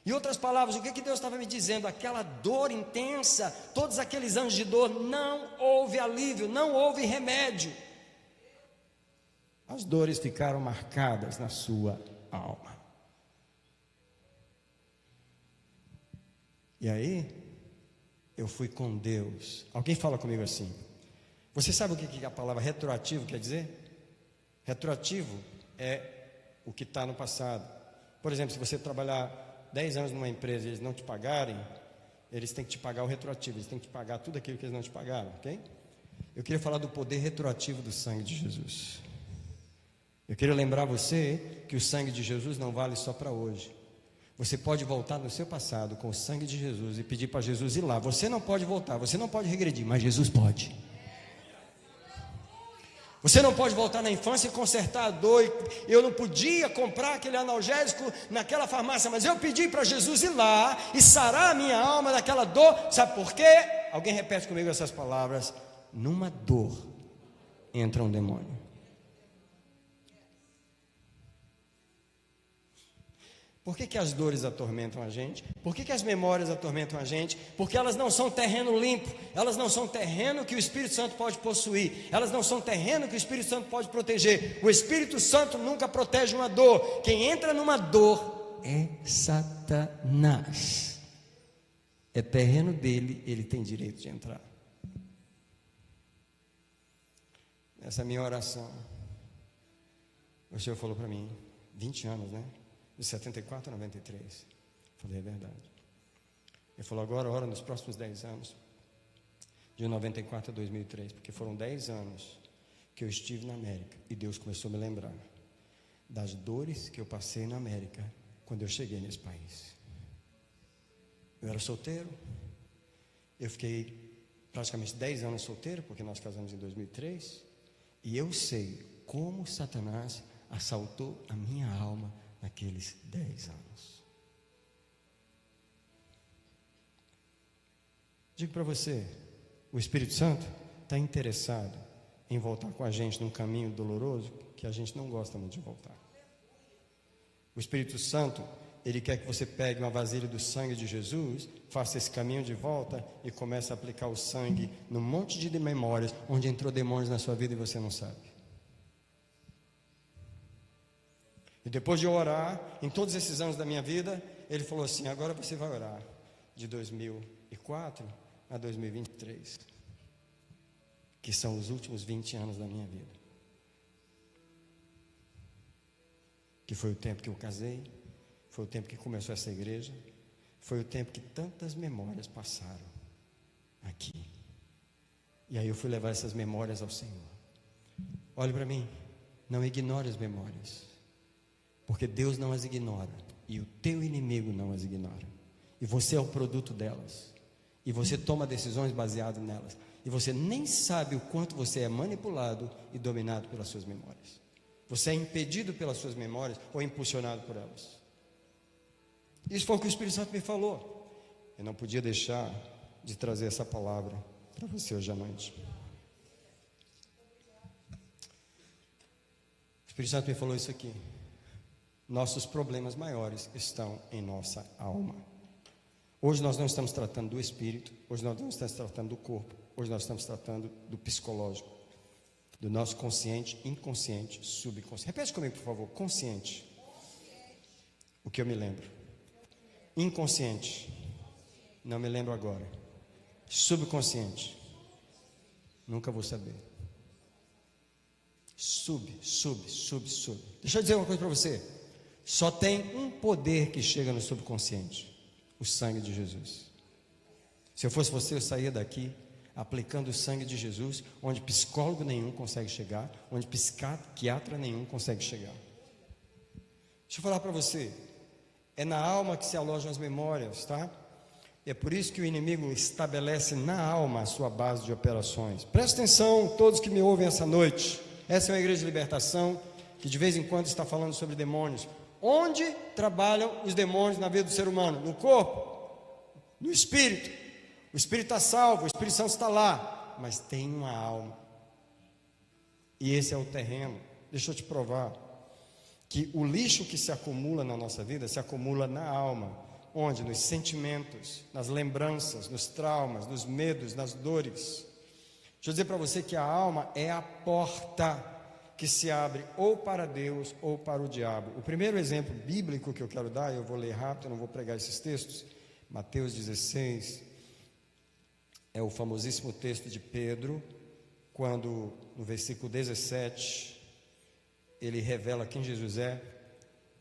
Em outras palavras, o que Deus estava me dizendo? Aquela dor intensa, todos aqueles anos de dor, não houve alívio, não houve remédio. As dores ficaram marcadas na sua alma. E aí, eu fui com Deus. Alguém fala comigo assim. Você sabe o que a palavra retroativo quer dizer? Retroativo é o que está no passado. Por exemplo, se você trabalhar 10 anos numa empresa e eles não te pagarem, eles têm que te pagar o retroativo, eles têm que te pagar tudo aquilo que eles não te pagaram, ok? Eu queria falar do poder retroativo do sangue de Jesus. Eu queria lembrar você que o sangue de Jesus não vale só para hoje. Você pode voltar no seu passado com o sangue de Jesus e pedir para Jesus ir lá. Você não pode voltar, você não pode regredir, mas Jesus pode. Você não pode voltar na infância e consertar a dor. Eu não podia comprar aquele analgésico naquela farmácia, mas eu pedi para Jesus ir lá e sarar a minha alma daquela dor. Sabe por quê? Alguém repete comigo essas palavras. Numa dor entra um demônio. Por que as dores atormentam a gente? Por que as memórias atormentam a gente? Porque elas não são terreno limpo, elas não são terreno que o Espírito Santo pode possuir, elas não são terreno que o Espírito Santo pode proteger. O Espírito Santo nunca protege uma dor. Quem entra numa dor é Satanás. É terreno dele, ele tem direito de entrar. Essa é a minha oração. O Senhor falou para mim, 20 anos, né? De 74 a 93. Falei, é verdade. Ele falou, agora ora nos próximos 10 anos, de 94 a 2003, porque foram 10 anos que eu estive na América, e Deus começou a me lembrar das dores que eu passei na América, quando eu cheguei nesse país. Eu era solteiro, eu fiquei praticamente 10 anos solteiro, porque nós casamos em 2003, e eu sei como Satanás assaltou a minha alma naqueles 10 anos. Digo para você, o Espírito Santo está interessado em voltar com a gente num caminho doloroso que a gente não gosta muito de voltar. O Espírito Santo, ele quer que você pegue uma vasilha do sangue de Jesus, faça esse caminho de volta e comece a aplicar o sangue num monte de memórias onde entrou demônios na sua vida e você não sabe. E depois de eu orar, em todos esses anos da minha vida, ele falou assim, agora você vai orar de 2004 a 2023, que são os últimos 20 anos da minha vida. Que foi o tempo que eu casei, foi o tempo que começou essa igreja, foi o tempo que tantas memórias passaram aqui. E aí eu fui levar essas memórias ao Senhor. Olhe para mim, não ignore as memórias. Porque Deus não as ignora, e o teu inimigo não as ignora, e você é o produto delas, e você toma decisões baseadas nelas, e você nem sabe o quanto você é manipulado e dominado pelas suas memórias. Você é impedido pelas suas memórias ou impulsionado por elas. Isso foi o que o Espírito Santo me falou. Eu não podia deixar de trazer essa palavra para você hoje à noite. O Espírito Santo me falou isso aqui. Nossos problemas maiores estão em nossa alma. Hoje nós não estamos tratando do espírito, hoje nós não estamos tratando do corpo, hoje nós estamos tratando do psicológico, do nosso consciente, inconsciente, subconsciente. Repete comigo, por favor. Consciente. O que eu me lembro. Inconsciente. Não me lembro agora. Subconsciente. Nunca vou saber. Sub. Deixa eu dizer uma coisa para você. Só tem um poder que chega no subconsciente: o sangue de Jesus. Se eu fosse você, eu saía daqui aplicando o sangue de Jesus, onde psicólogo nenhum consegue chegar, onde psiquiatra nenhum consegue chegar. Deixa eu falar para você, é na alma que se alojam as memórias, tá? É por isso que o inimigo estabelece na alma a sua base de operações. Presta atenção, todos que me ouvem essa noite. Essa é uma igreja de libertação que de vez em quando está falando sobre demônios. Onde trabalham os demônios na vida do ser humano? No corpo, no espírito. O espírito está salvo, o Espírito Santo está lá, mas tem uma alma. E esse é o terreno. Deixa eu te provar que o lixo que se acumula na nossa vida se acumula na alma, Onde? Nos sentimentos, nas lembranças, nos traumas, nos medos, nas dores. Deixa eu dizer para você que a alma é a porta que se abre ou para Deus ou para o diabo. O primeiro exemplo bíblico que eu quero dar, eu vou ler rápido, eu não vou pregar esses textos, Mateus 16, é o famosíssimo texto de Pedro, quando no versículo 17, ele revela quem Jesus é,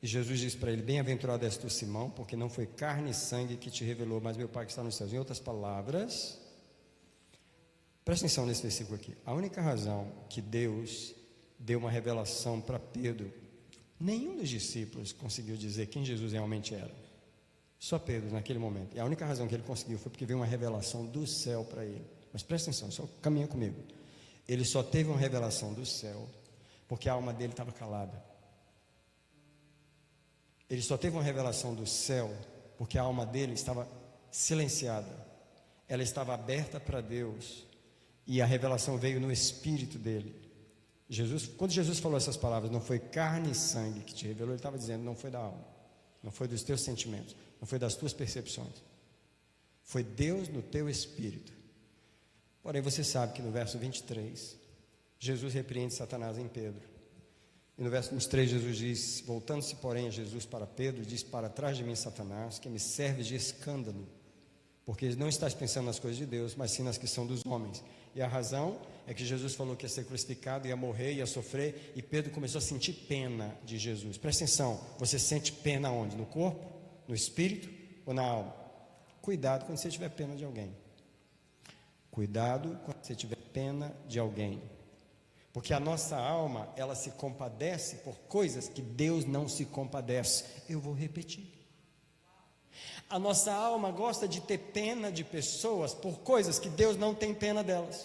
e Jesus diz para ele: bem-aventurado és tu, Simão, porque não foi carne e sangue que te revelou, mas meu Pai que está nos céus. Em outras palavras, presta atenção nesse versículo aqui. A única razão que Deus deu uma revelação para Pedro, nenhum dos discípulos conseguiu dizer quem Jesus realmente era. Só Pedro naquele momento. E a única razão que ele conseguiu foi porque veio uma revelação do céu para ele. Mas presta atenção, só caminha comigo. Ele só teve uma revelação do céu porque a alma dele estava calada. Ele só teve uma revelação do céu porque a alma dele estava silenciada. Ela estava aberta para Deus. E a revelação veio no espírito dele. Quando Jesus falou essas palavras, não foi carne e sangue que te revelou, ele estava dizendo, não foi da alma, não foi dos teus sentimentos, não foi das tuas percepções, foi Deus no teu espírito. Porém, você sabe que no verso 23, Jesus repreende Satanás em Pedro. E no verso 23, Jesus diz: voltando-se, porém, a Jesus para Pedro, diz: para trás de mim, Satanás, que me serves de escândalo, porque não estás pensando nas coisas de Deus, mas sim nas que são dos homens. E a razão é que Jesus falou que ia ser crucificado, ia morrer, ia sofrer, e Pedro começou a sentir pena de Jesus. Presta atenção, você sente pena onde? No corpo, no espírito ou na alma? Cuidado quando você tiver pena de alguém. Cuidado quando você tiver pena de alguém. Porque a nossa alma, ela se compadece por coisas que Deus não se compadece. Eu vou repetir. A nossa alma gosta de ter pena de pessoas por coisas que Deus não tem pena delas.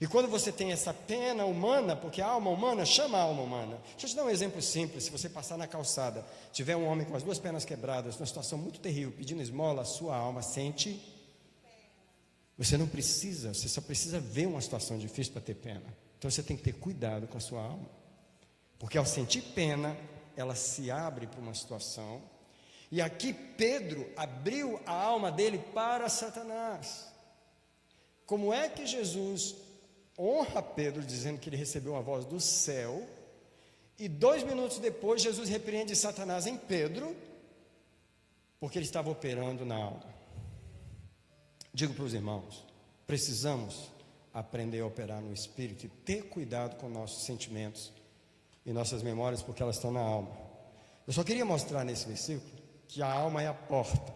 E quando você tem essa pena humana, porque a alma humana chama a alma humana. Deixa eu te dar um exemplo simples. Se você passar na calçada, tiver um homem com as duas pernas quebradas, numa situação muito terrível, pedindo esmola, a sua alma sente. Você não precisa, você só precisa ver uma situação difícil para ter pena. Então você tem que ter cuidado com a sua alma. Porque ao sentir pena, ela se abre para uma situação. E aqui Pedro abriu a alma dele para Satanás. Como é que Jesus honra Pedro dizendo que ele recebeu uma voz do céu, e 2 minutos depois Jesus repreende Satanás em Pedro, porque ele estava operando na alma? Digo para os irmãos, precisamos aprender a operar no espírito e ter cuidado com nossos sentimentos e nossas memórias, porque elas estão na alma. Eu só queria mostrar nesse versículo que a alma é a porta.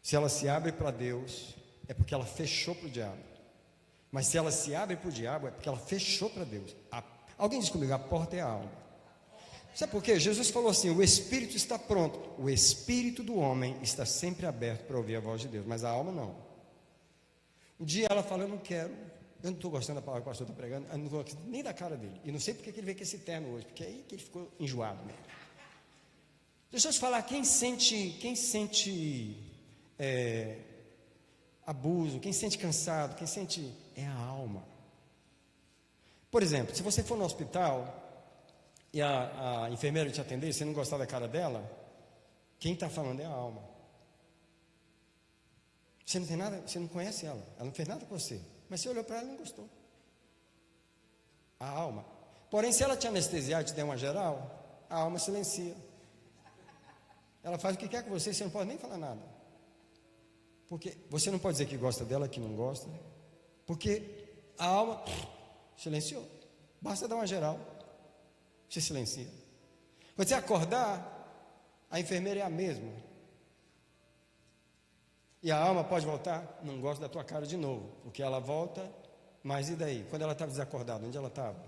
Se ela se abre para Deus, é porque ela fechou para o diabo. Mas se ela se abre para o diabo, é porque ela fechou para Deus. Alguém diz comigo, a porta é a alma. Sabe por quê? Jesus falou assim, o espírito está pronto. O espírito do homem está sempre aberto para ouvir a voz de Deus, mas a alma não. Um dia ela fala, eu não estou gostando da palavra que o pastor está pregando, eu não estou nem da cara dele. E não sei porque que ele veio com esse terno hoje, porque é aí que ele ficou enjoado mesmo. Deixa eu te falar, quem sente abuso, quem sente cansado, quem sente, é a alma. Por exemplo, se você for no hospital e a enfermeira te atender e você não gostar da cara dela, quem está falando é a alma. Você não tem nada, você não conhece ela não fez nada com você, mas você olhou para ela e não gostou. A alma. Porém, se ela te anestesiar e te der uma geral, a alma silencia. Ela faz o que quer com você, você não pode nem falar nada. Porque você não pode dizer que gosta dela, que não gosta, porque a alma silenciou. Basta dar uma geral, você silencia. Quando você acordar, a enfermeira é a mesma. E a alma pode voltar, não gosta da tua cara de novo, porque ela volta, mas e daí? Quando ela estava desacordada, onde ela estava?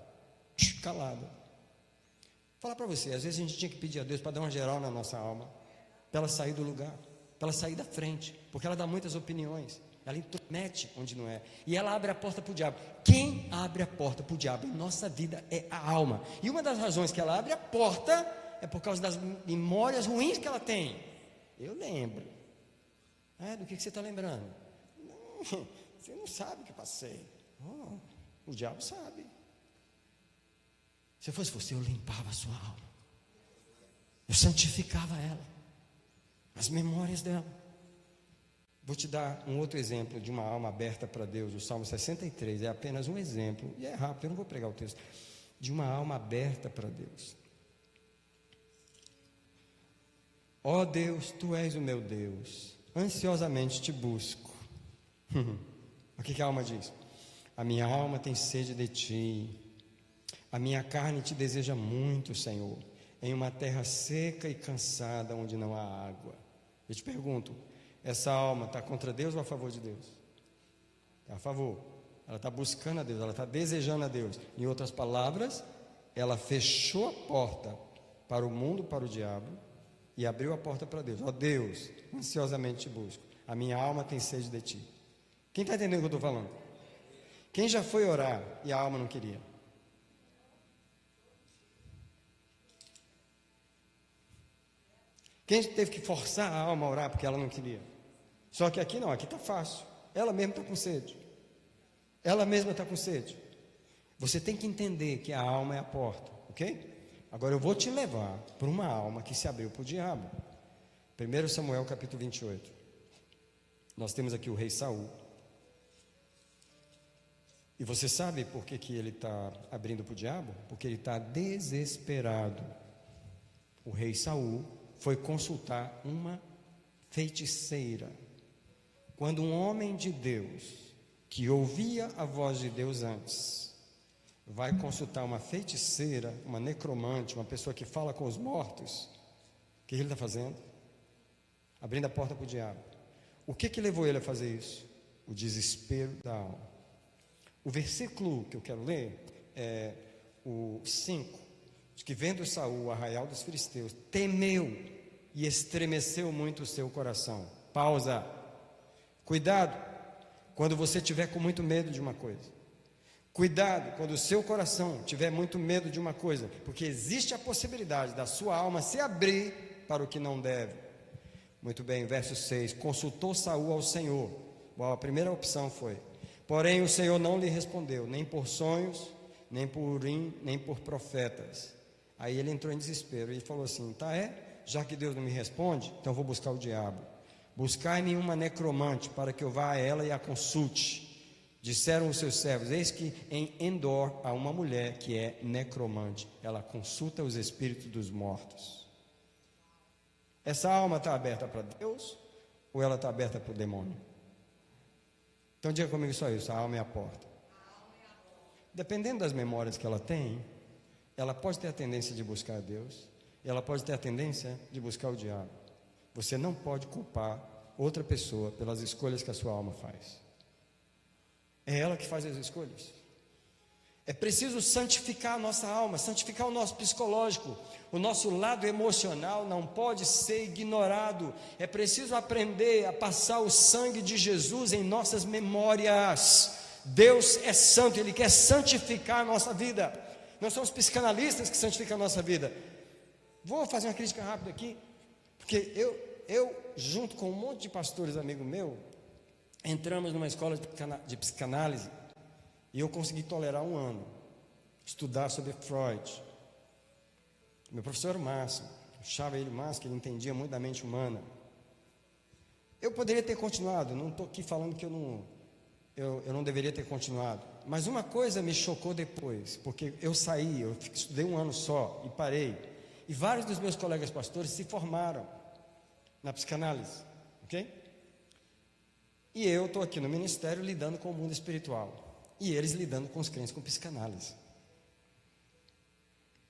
Calada. Vou falar para você, às vezes a gente tinha que pedir a Deus para dar uma geral na nossa alma, para ela sair do lugar, para ela sair da frente, porque ela dá muitas opiniões, ela intromete onde não é, e ela abre a porta para o diabo. Quem abre a porta para o diabo em nossa vida é a alma, e uma das razões que ela abre a porta é por causa das memórias ruins que ela tem. Eu lembro. Do que você está lembrando? Não, você não sabe o que eu passei. O diabo sabe. Se fosse você, eu limpava a sua alma, eu santificava ela. as memórias dela. Vou te dar um outro exemplo de uma alma aberta para Deus. O Salmo 63 é apenas um exemplo, e é rápido, eu não vou pregar o texto, de uma alma aberta para Deus. Ó Deus, Tu és o meu Deus, ansiosamente Te busco. O que a alma diz? A minha alma tem sede de Ti, a minha carne Te deseja muito, Senhor, em uma terra seca e cansada, onde não há água. Eu te pergunto, essa alma está contra Deus ou a favor de Deus? Está a favor. Ela está buscando a Deus, ela está desejando a Deus. Em outras palavras, ela fechou a porta para o mundo, para o diabo, e abriu a porta para Deus. Ó Deus, ansiosamente Te busco, a minha alma tem sede de Ti. Quem está entendendo o que eu estou falando? Quem já foi orar e a alma não queria? Quem teve que forçar a alma a orar porque ela não queria? Só que aqui não, aqui está fácil. Ela mesma está com sede. Ela mesma está com sede. Você tem que entender que a alma é a porta, ok? Agora eu vou te levar para uma alma que se abriu para o diabo. 1 Samuel capítulo 28. Nós temos aqui o rei Saul. E você sabe por que ele está abrindo para o diabo? Porque ele está desesperado. O rei Saul foi consultar uma feiticeira. Quando um homem de Deus, que ouvia a voz de Deus antes, vai consultar uma feiticeira, uma necromante, uma pessoa que fala com os mortos, o que ele está fazendo? Abrindo a porta para o diabo. O que levou ele a fazer isso? O desespero da alma. O versículo que eu quero ler é o 5, diz que vendo Saul o arraial dos filisteus, temeu e estremeceu muito o seu coração. Pausa. Cuidado quando você estiver com muito medo de uma coisa. Cuidado quando o seu coração tiver muito medo de uma coisa, porque existe a possibilidade da sua alma se abrir para o que não deve. Muito bem, verso 6, consultou Saul ao Senhor. Bom, a primeira opção foi, porém o Senhor não lhe respondeu, nem por sonhos, nem por Urim, nem por profetas. Aí ele entrou em desespero e falou assim, já que Deus não me responde, então eu vou buscar o diabo. Buscai-me uma necromante, para que eu vá a ela e a consulte. Disseram os seus servos, eis que em Endor há uma mulher que é necromante, ela consulta os espíritos dos mortos. Essa alma está aberta para Deus ou ela está aberta para o demônio? Então diga comigo só isso, a alma é a porta. Dependendo das memórias que ela tem, ela pode ter a tendência de buscar a Deus, e ela pode ter a tendência de buscar o diabo. Você não pode culpar outra pessoa pelas escolhas que a sua alma faz. É ela que faz as escolhas. É preciso santificar a nossa alma, santificar o nosso psicológico. O nosso lado emocional não pode ser ignorado. É preciso aprender a passar o sangue de Jesus em nossas memórias. Deus é santo, Ele quer santificar a nossa vida. Nós somos psicanalistas que santificam a nossa vida. Vou fazer uma crítica rápida aqui, porque eu junto com um monte de pastores amigo meu, entramos numa escola de psicanálise e eu consegui tolerar 1 ano, estudar sobre Freud. Meu professor era o Márcio, achava ele Márcio, que ele entendia muito da mente humana. Eu poderia ter continuado, não estou aqui falando que eu não deveria ter continuado, mas uma coisa me chocou depois, porque eu estudei 1 ano só e parei, e vários dos meus colegas pastores se formaram na psicanálise, ok? E eu estou aqui no ministério lidando com o mundo espiritual. E eles lidando com os crentes com psicanálise.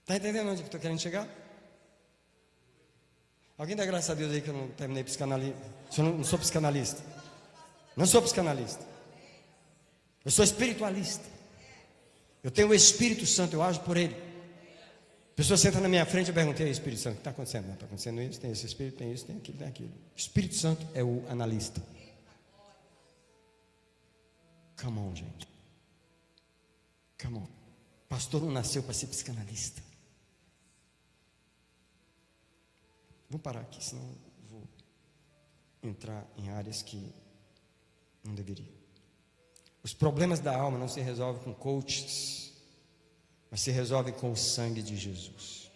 Está entendendo onde eu estou querendo chegar? Alguém dá graças a Deus aí que eu não terminei psicanalista? Eu não sou psicanalista. Não sou psicanalista. Eu sou espiritualista. Eu tenho o Espírito Santo, eu ajo por ele. A pessoa senta na minha frente e pergunta, Espírito Santo, o que está acontecendo? Está acontecendo isso, tem esse Espírito, tem isso, tem aquilo, tem aquilo. O Espírito Santo é o analista. Come on, gente. Come on. Pastor não nasceu para ser psicanalista. Vou parar aqui, senão vou entrar em áreas que não deveria. Os problemas da alma não se resolvem com coaches, mas se resolvem com o sangue de Jesus.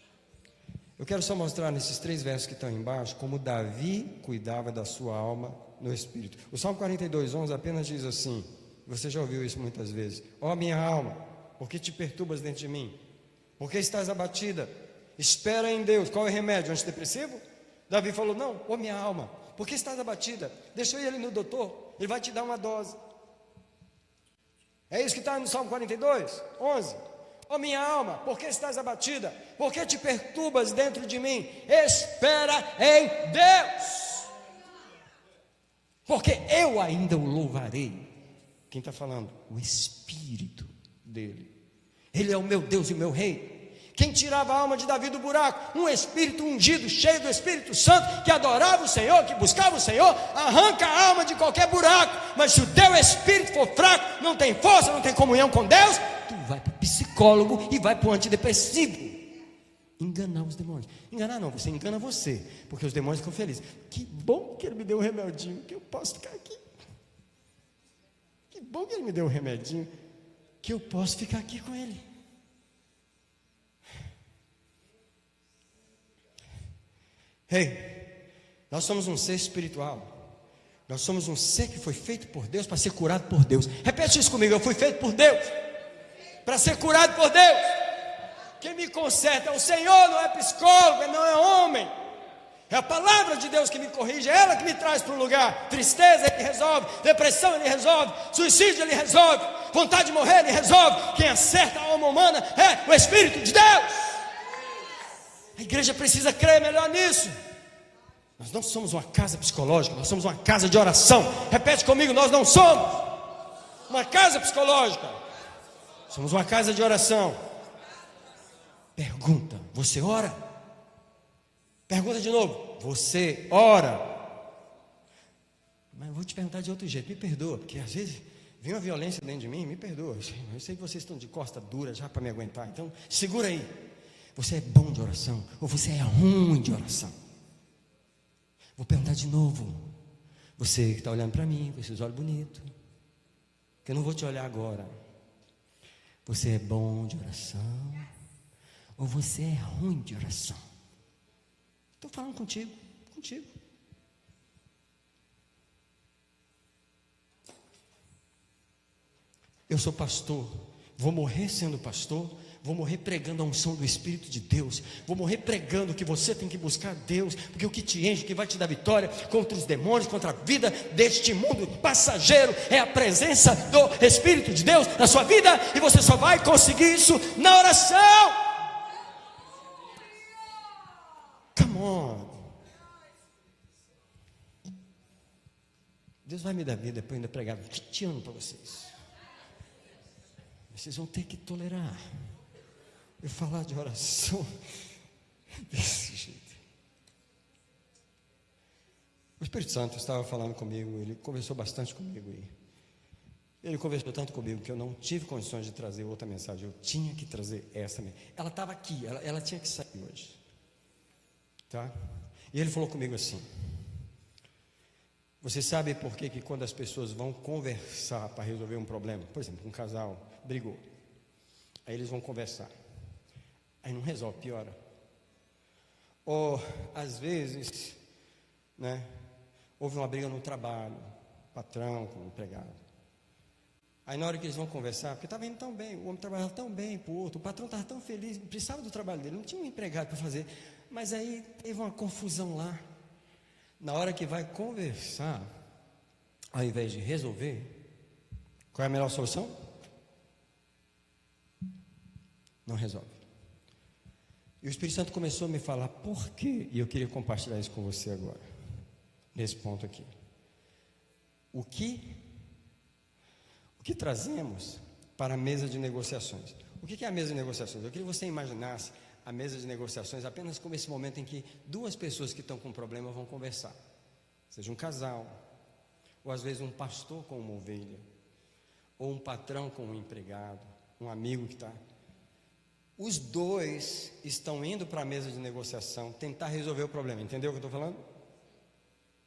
Eu quero só mostrar nesses 3 versos que estão embaixo como Davi cuidava da sua alma no Espírito. O Salmo 42:11 apenas diz assim, você já ouviu isso muitas vezes: ó minha alma, por que te perturbas dentro de mim? Por que estás abatida? Espera em Deus. Qual é o remédio? Antidepressivo? Davi falou: não, ó minha alma, por que estás abatida? Deixa eu ir ali no doutor, ele vai te dar uma dose. É isso que está no Salmo 42:11. Ó minha alma, por que estás abatida? Por que te perturbas dentro de mim? Espera em Deus, porque eu ainda o louvarei. Quem está falando? O Espírito dele. Ele é o meu Deus e o meu Rei. Quem tirava a alma de Davi do buraco? Um espírito ungido, cheio do Espírito Santo, que adorava o Senhor, que buscava o Senhor, arranca a alma de qualquer buraco. Mas se o teu espírito for fraco, não tem força, não tem comunhão com Deus, tu vai para o psicólogo e vai para o antidepressivo. Enganar os demônios. Enganar não, você engana você, porque os demônios ficam felizes. Que bom que ele me deu um remedinho, que eu posso ficar aqui. Que bom que ele me deu um remedinho, que eu posso ficar aqui com ele. Ei, nós somos um ser espiritual. Nós somos um ser que foi feito por Deus para ser curado por Deus. Repete isso comigo: eu fui feito por Deus para ser curado por Deus. Quem me conserta é o Senhor, não é psicólogo, não é homem. É a palavra de Deus que me corrige, é ela que me traz para um lugar. Tristeza Ele resolve, depressão Ele resolve, suicídio Ele resolve, vontade de morrer Ele resolve. Quem acerta a alma humana é o Espírito de Deus. A igreja precisa crer melhor nisso. Nós não somos uma casa psicológica, nós somos uma casa de oração. Repete comigo: nós não somos uma casa psicológica, somos uma casa de oração. Pergunta: você ora? Pergunta de novo: você ora? Mas eu vou te perguntar de outro jeito, me perdoa, porque às vezes vem uma violência dentro de mim, me perdoa. Eu sei que vocês estão de costa dura já para me aguentar, então segura aí. Você é bom de oração ou você é ruim de oração? Vou perguntar de novo. Você que está olhando para mim com esses olhos bonitos, que eu não vou te olhar agora. Você é bom de oração ou você é ruim de oração? Estou falando contigo. Eu sou pastor, vou morrer sendo pastor, vou morrer pregando a unção do Espírito de Deus, vou morrer pregando que você tem que buscar Deus, porque o que te enche, o que vai te dar vitória contra os demônios, contra a vida deste mundo passageiro, é a presença do Espírito de Deus na sua vida, e você só vai conseguir isso na oração. Come on. Deus vai me dar vida para eu ainda pregar 20 anos para vocês. Vocês vão ter que tolerar eu falar de oração desse jeito. O Espírito Santo estava falando comigo, ele conversou bastante comigo e ele conversou tanto comigo que eu não tive condições de trazer outra mensagem. Eu tinha que trazer essa mesmo. Ela estava aqui, ela tinha que sair hoje, tá? E ele falou comigo assim: você sabe por que quando as pessoas vão conversar para resolver um problema, por exemplo, um casal brigou, aí eles vão conversar, aí não resolve, piora. Ou às vezes, né, houve uma briga no trabalho, patrão com o empregado. Aí na hora que eles vão conversar, porque estava indo tão bem, o homem trabalhava tão bem para o outro, o patrão estava tão feliz, precisava do trabalho dele, não tinha um empregado para fazer, mas aí teve uma confusão lá. Na hora que vai conversar, ao invés de resolver, qual é a melhor solução? Não resolve. E o Espírito Santo começou a me falar por quê, e eu queria compartilhar isso com você agora, nesse ponto aqui. O que trazemos para a mesa de negociações? O que é a mesa de negociações? Eu queria que você imaginasse a mesa de negociações apenas como esse momento em que duas pessoas que estão com um problema vão conversar, seja um casal, ou às vezes um pastor com uma ovelha, ou um patrão com um empregado, um amigo que está. Os dois estão indo para a mesa de negociação tentar resolver o problema. Entendeu o que eu estou falando?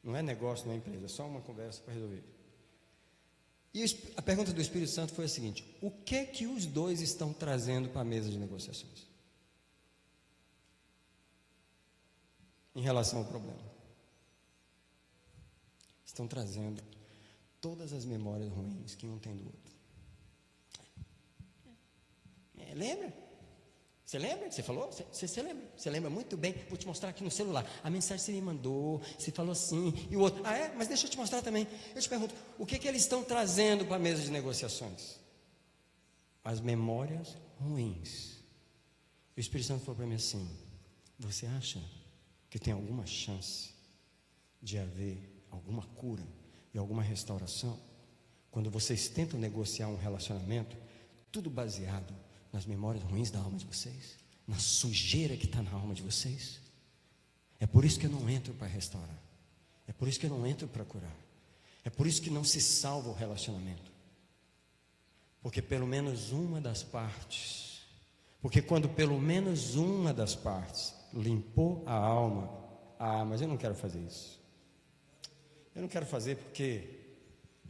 Não é negócio, não é empresa, é só uma conversa para resolver. E a pergunta do Espírito Santo foi a seguinte: o que que os dois estão trazendo para a mesa de negociações? em relação ao problema. Estão trazendo todas as memórias ruins que um tem do outro. Lembra? Você lembra que você falou? Você lembra? Você lembra muito bem. Vou te mostrar aqui no celular. A mensagem que você me mandou, você falou assim, e o outro. Ah, é? Mas deixa eu te mostrar também. Eu te pergunto, o que eles estão trazendo para a mesa de negociações? As memórias ruins. E o Espírito Santo falou para mim assim: você acha que tem alguma chance de haver alguma cura e alguma restauração quando vocês tentam negociar um relacionamento, tudo baseado nas memórias ruins da alma de vocês, na sujeira que está na alma de vocês? É por isso que eu não entro para restaurar, é por isso que eu não entro para curar, é por isso que não se salva o relacionamento, porque pelo menos uma das partes, porque quando pelo menos uma das partes limpou a alma, mas eu não quero fazer isso, eu não quero fazer porque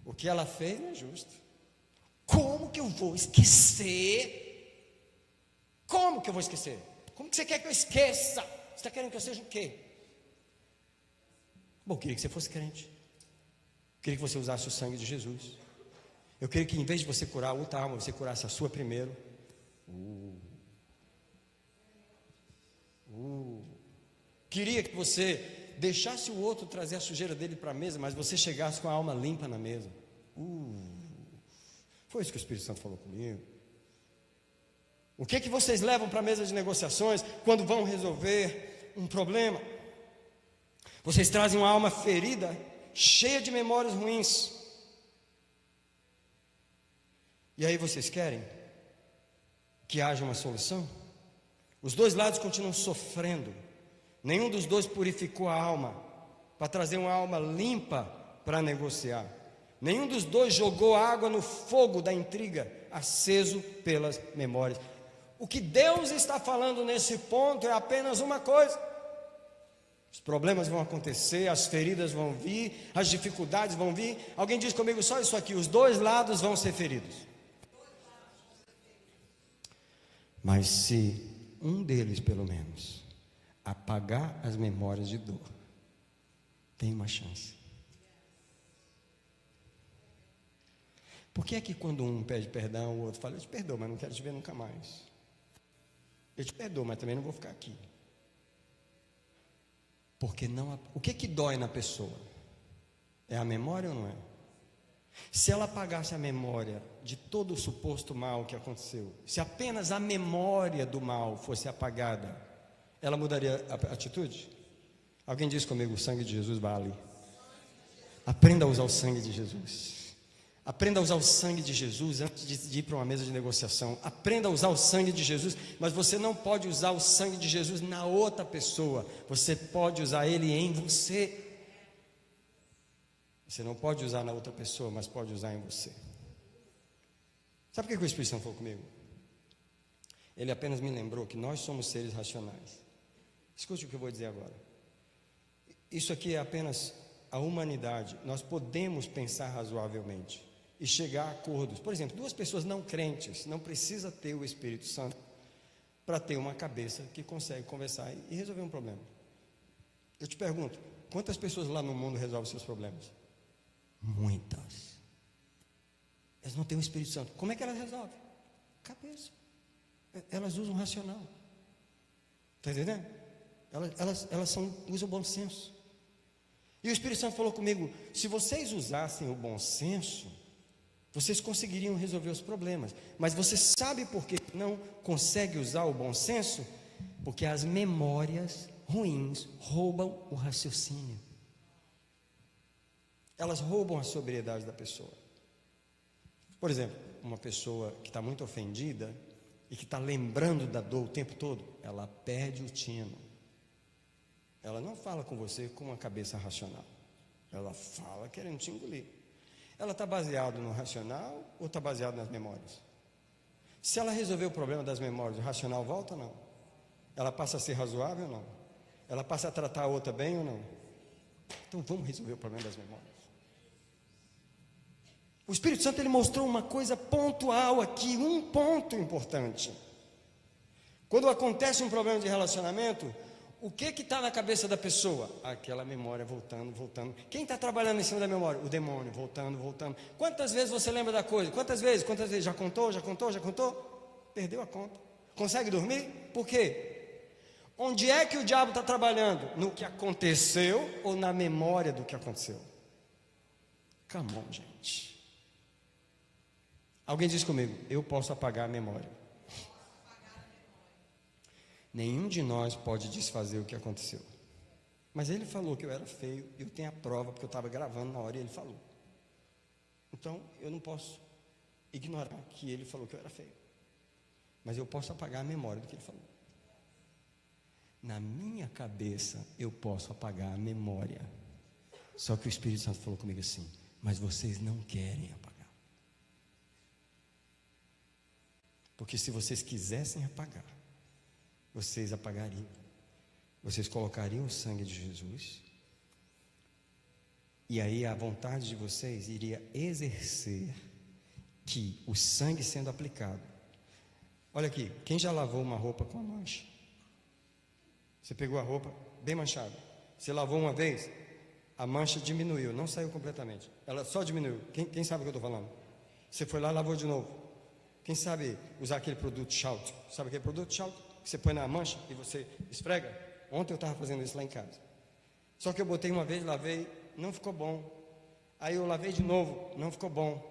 o que ela fez não é justo. Como que eu vou esquecer? Como que eu vou esquecer? Como que você quer que eu esqueça? Você está querendo que eu seja o quê? Bom, eu queria que você fosse crente. Eu queria que você usasse o sangue de Jesus. Eu queria que em vez de você curar outra alma, você curasse a sua primeiro. Queria que você deixasse o outro trazer a sujeira dele para a mesa, mas você chegasse com a alma limpa na mesa. Foi isso que o Espírito Santo falou comigo. O que vocês levam para a mesa de negociações quando vão resolver um problema? Vocês trazem uma alma ferida, cheia de memórias ruins. E aí vocês querem que haja uma solução? Os dois lados continuam sofrendo. Nenhum dos dois purificou a alma para trazer uma alma limpa para negociar. Nenhum dos dois jogou água no fogo da intriga, aceso pelas memórias. O que Deus está falando nesse ponto é apenas uma coisa: os problemas vão acontecer, as feridas vão vir, as dificuldades vão vir. Alguém diz comigo só isso aqui: os dois lados vão ser feridos. Mas se um deles, pelo menos, apagar as memórias de dor, tem uma chance. Por que é que quando um pede perdão, o outro fala: eu te perdoo, mas não quero te ver nunca mais? Eu te perdoo, mas também não vou ficar aqui. Porque não. O que dói na pessoa? É a memória ou não é? Se ela apagasse a memória de todo o suposto mal que aconteceu, se apenas a memória do mal fosse apagada, ela mudaria a atitude? Alguém diz comigo: o sangue de Jesus vale. Aprenda a usar o sangue de Jesus. Aprenda a usar o sangue de Jesus antes de ir para uma mesa de negociação. Aprenda a usar o sangue de Jesus, mas você não pode usar o sangue de Jesus na outra pessoa. Você pode usar ele em você. Você não pode usar na outra pessoa, mas pode usar em você. Sabe por que o Espírito Santo falou comigo? Ele apenas me lembrou que nós somos seres racionais. Escute o que eu vou dizer agora. Isso aqui é apenas a humanidade. Nós podemos pensar razoavelmente e chegar a acordos. Por exemplo, duas pessoas não crentes não precisa ter o Espírito Santo para ter uma cabeça que consegue conversar e resolver um problema. Eu te pergunto, quantas pessoas lá no mundo resolvem seus problemas? Muitas. Elas não têm o Espírito Santo. Como é que elas resolvem? Cabeça. Elas usam racional. Está entendendo? Elas usam o bom senso. E o Espírito Santo falou comigo: se vocês usassem o bom senso, vocês conseguiriam resolver os problemas. Mas você sabe por que não consegue usar o bom senso? Porque as memórias ruins roubam o raciocínio. Elas roubam a sobriedade da pessoa. Por exemplo, uma pessoa que está muito ofendida e que está lembrando da dor o tempo todo, ela perde o tino. Ela não fala com você com uma cabeça racional. Ela fala querendo te engolir. Ela está baseada no racional ou está baseada nas memórias? Se ela resolver o problema das memórias, o racional volta ou não? Ela passa a ser razoável ou não? Ela passa a tratar a outra bem ou não? Então vamos resolver o problema das memórias. O Espírito Santo, ele mostrou uma coisa pontual aqui, um ponto importante. Quando acontece um problema de relacionamento, O que está na cabeça da pessoa? Aquela memória voltando, voltando. Quem está trabalhando em cima da memória? O demônio, voltando, voltando. Quantas vezes você lembra da coisa? Quantas vezes? Quantas vezes? Já contou? Já contou? Já contou? Perdeu a conta. Consegue dormir? Por quê? Onde é que o diabo está trabalhando? No que aconteceu ou na memória do que aconteceu? Come on, gente. Alguém diz comigo, eu posso apagar a memória. Nenhum de nós pode desfazer o que aconteceu. Mas ele falou que eu era feio, eu tenho a prova, porque eu estava gravando na hora e ele falou. Então, eu não posso ignorar que ele falou que eu era feio. Mas eu posso apagar a memória do que ele falou. Na minha cabeça, eu posso apagar a memória. Só que o Espírito Santo falou comigo assim, mas vocês não querem apagar. Porque se vocês quisessem apagar, vocês apagariam, vocês colocariam o sangue de Jesus, e aí a vontade de vocês iria exercer que o sangue sendo aplicado. Olha aqui, quem já lavou uma roupa com a mancha? Você pegou a roupa bem manchada, você lavou uma vez, a mancha diminuiu, não saiu completamente, ela só diminuiu. Quem sabe o que eu estou falando? Você foi lá e lavou de novo. Quem sabe usar aquele produto Shout? Sabe aquele produto Shout? Que você põe na mancha e você esfrega. Ontem eu estava fazendo isso lá em casa. Só que eu botei uma vez, lavei, não ficou bom. Aí eu lavei de novo, não ficou bom.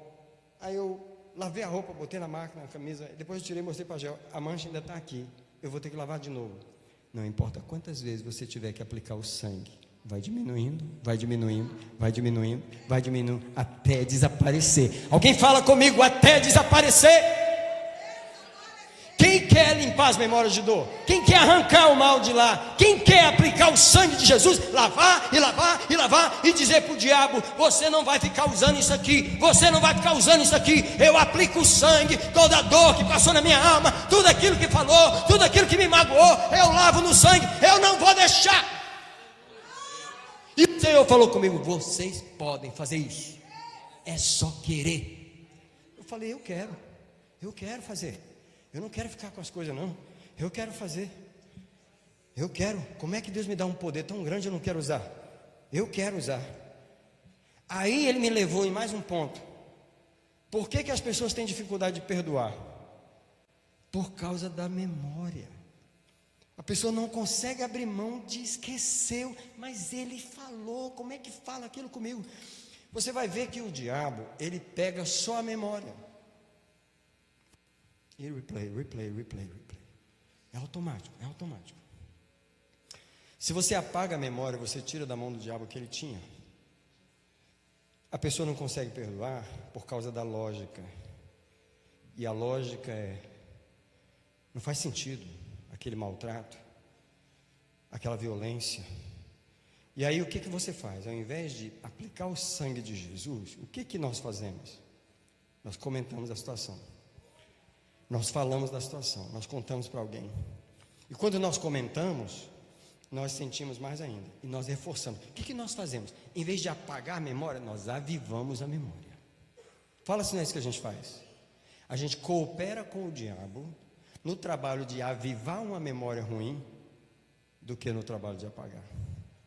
Aí eu lavei a roupa, botei na máquina, na camisa. Depois eu tirei e mostrei para a Gel. A mancha ainda está aqui. Eu vou ter que lavar de novo. Não importa quantas vezes você tiver que aplicar o sangue. Vai diminuindo, vai diminuindo, vai diminuindo, vai diminuindo, até desaparecer. Alguém fala comigo, até desaparecer. Quem quer limpar as memórias de dor? Quem quer arrancar o mal de lá? Quem quer aplicar o sangue de Jesus? Lavar e lavar e lavar e dizer para o diabo, você não vai ficar usando isso aqui, você não vai ficar usando isso aqui. Eu aplico o sangue, toda a dor que passou na minha alma, tudo aquilo que falou, tudo aquilo que me magoou, eu lavo no sangue, eu não vou deixar. E o Senhor falou comigo, vocês podem fazer isso, é só querer. Eu falei, eu quero fazer. Eu não quero ficar com as coisas não, eu quero fazer. Eu quero, como é que Deus me dá um poder tão grande, eu não quero usar? Eu quero usar. Aí ele me levou em mais um ponto. Por que as pessoas têm dificuldade de perdoar? Por causa da memória. A pessoa não consegue abrir mão de esqueceu, mas ele falou, como é que fala aquilo comigo? Você vai ver que o diabo, ele pega só a memória. E replay. É automático. Se você apaga a memória, você tira da mão do diabo o que ele tinha. A pessoa não consegue perdoar por causa da lógica. E a lógica não faz sentido aquele maltrato, aquela violência. E aí o que você faz? Ao invés de aplicar o sangue de Jesus, o que nós fazemos? Nós comentamos a situação. Nós falamos da situação, nós contamos para alguém. E quando nós comentamos, nós sentimos mais ainda. E nós reforçamos. O que nós fazemos? Em vez de apagar a memória, nós avivamos a memória. Fala se não é isso que a gente faz. A gente coopera com o diabo no trabalho de avivar uma memória ruim do que no trabalho de apagar.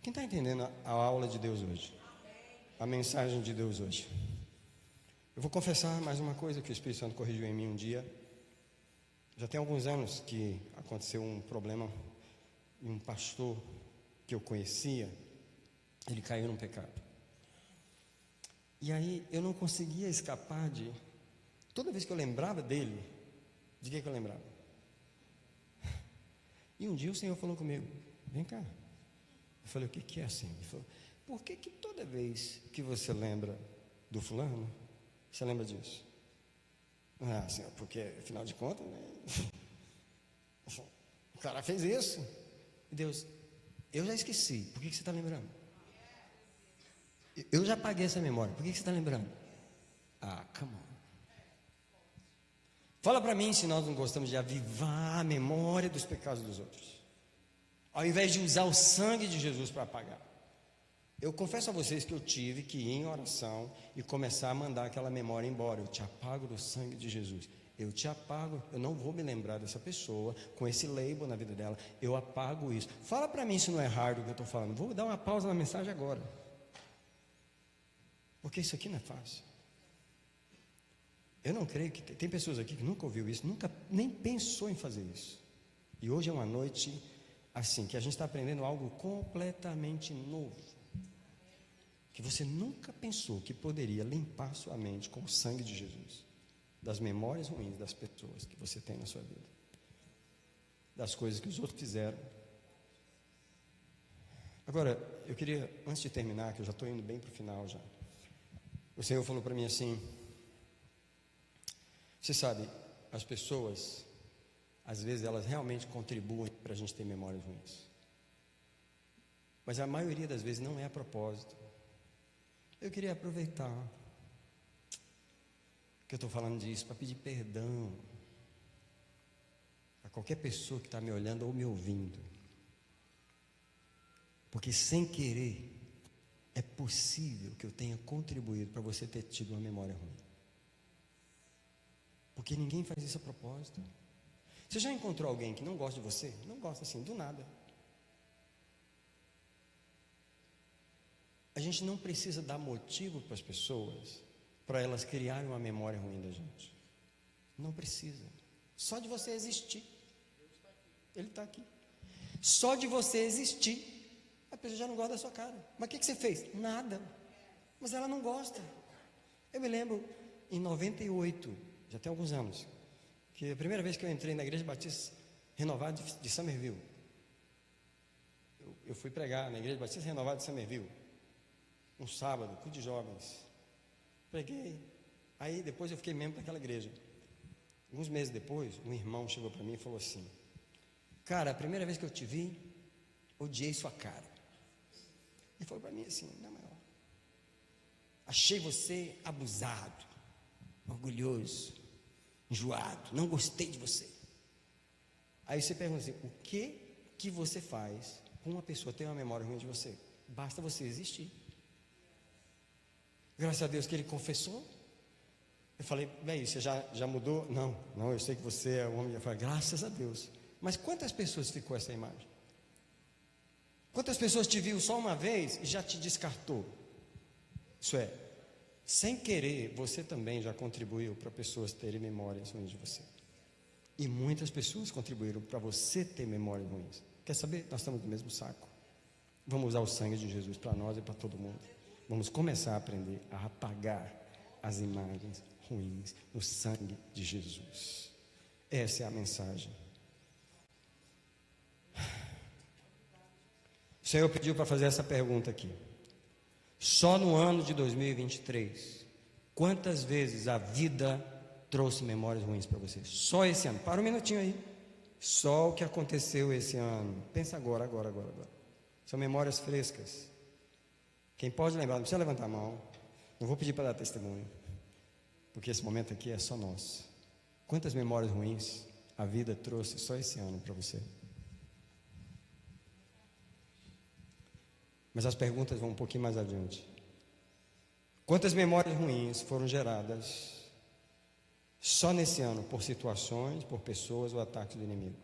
Quem está entendendo a aula de Deus hoje? A mensagem de Deus hoje? Eu vou confessar mais uma coisa que o Espírito Santo corrigiu em mim um dia. Já tem alguns anos que aconteceu um problema e um pastor que eu conhecia, ele caiu num pecado. E aí eu não conseguia escapar de, toda vez que eu lembrava dele, de que eu lembrava? E um dia o Senhor falou comigo, vem cá. Eu falei, o que é assim? Ele falou, por que toda vez que você lembra do fulano, você lembra disso? Ah, Senhor, porque afinal de contas, né? O cara fez isso. E Deus, eu já esqueci, por que você está lembrando? Eu já apaguei essa memória, por que você está lembrando? Ah, come on. Fala para mim se nós não gostamos de avivar a memória dos pecados dos outros, ao invés de usar o sangue de Jesus para apagar. Eu confesso a vocês que eu tive que ir em oração e começar a mandar aquela memória embora. Eu te apago do sangue de Jesus. Eu te apago, eu não vou me lembrar dessa pessoa com esse label na vida dela. Eu apago isso. Fala para mim se não é hard o que eu estou falando. Vou dar uma pausa na mensagem agora. Porque isso aqui não é fácil. Eu não creio que tem pessoas aqui que nunca ouviu isso, nunca nem pensou em fazer isso. E hoje é uma noite assim, que a gente está aprendendo algo completamente novo. Que você nunca pensou que poderia limpar sua mente com o sangue de Jesus. Das memórias ruins das pessoas que você tem na sua vida. Das coisas que os outros fizeram. Agora, eu queria, antes de terminar, que eu já estou indo bem para o final já. O Senhor falou para mim assim: você sabe, as pessoas, às vezes elas realmente contribuem para a gente ter memórias ruins. Mas a maioria das vezes não é a propósito. Eu queria aproveitar que eu estou falando disso para pedir perdão a qualquer pessoa que está me olhando ou me ouvindo. Porque sem querer, é possível que eu tenha contribuído para você ter tido uma memória ruim. Porque ninguém faz isso a propósito. Você já encontrou alguém que não gosta de você? Não gosta assim, do nada. A gente não precisa dar motivo para as pessoas, para elas criarem uma memória ruim da gente. Não precisa. Só de você existir. Ele está aqui. Só de você existir, a pessoa já não gosta da sua cara. Mas o que você fez? Nada. Mas ela não gosta. Eu me lembro, em 98, já tem alguns anos, que a primeira vez que eu entrei na Igreja Batista Renovada de Summerville, eu fui pregar na Igreja Batista Renovada de Summerville, um sábado, culto de jovens. Preguei. Aí depois eu fiquei membro daquela igreja. Alguns meses depois, um irmão chegou para mim e falou assim: cara, a primeira vez que eu te vi, odiei sua cara. Ele falou para mim assim: não, maior, achei você abusado, orgulhoso, enjoado, não gostei de você. Aí você pergunta assim: o que você faz com uma pessoa ter uma memória ruim de você? Basta você existir. Graças a Deus que ele confessou. Eu falei: bem, você já mudou? Não, eu sei que você é um homem. Eu falei: graças a Deus. Mas quantas pessoas ficou essa imagem? Quantas pessoas te viu só uma vez e já te descartou? Isso é, sem querer, você também já contribuiu para pessoas terem memórias ruins de você. E muitas pessoas contribuíram para você ter memórias ruins. Quer saber? Nós estamos no mesmo saco. Vamos usar o sangue de Jesus para nós e para todo mundo. Vamos começar a aprender a apagar as imagens ruins no sangue de Jesus. Essa é a mensagem. O Senhor pediu para fazer essa pergunta aqui. Só no ano de 2023, quantas vezes a vida trouxe memórias ruins para você? Só esse ano. Para um minutinho aí. Só o que aconteceu esse ano. Pensa agora. São memórias frescas. Quem pode lembrar, não precisa levantar a mão. Não vou pedir para dar testemunho, porque esse momento aqui é só nosso. Quantas memórias ruins a vida trouxe só esse ano para você? Mas as perguntas vão um pouquinho mais adiante. Quantas memórias ruins foram geradas só nesse ano por situações, por pessoas ou ataques do inimigo?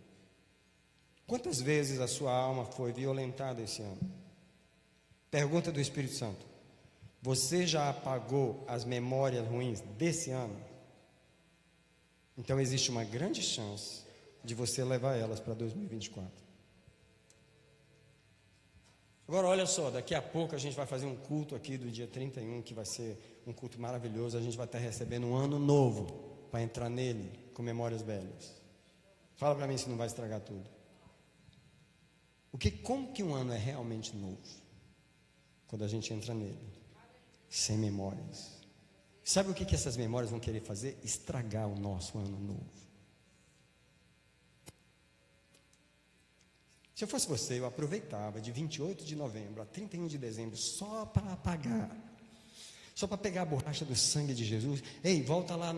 Quantas vezes a sua alma foi violentada esse ano? Pergunta do Espírito Santo: você já apagou as memórias ruins desse ano? Então existe uma grande chance de você levar elas para 2024. Agora olha só, daqui a pouco a gente vai fazer um culto aqui do dia 31, que vai ser um culto maravilhoso. A gente vai estar recebendo um ano novo para entrar nele com memórias velhas. Fala para mim se não vai estragar tudo. Como que um ano é realmente novo? Quando a gente entra nele, sem memórias. Sabe o que essas memórias vão querer fazer? Estragar o nosso ano novo. Se eu fosse você, eu aproveitava de 28 de novembro a 31 de dezembro só para apagar, Só para pegar a borracha do sangue de Jesus. Ei, volta lá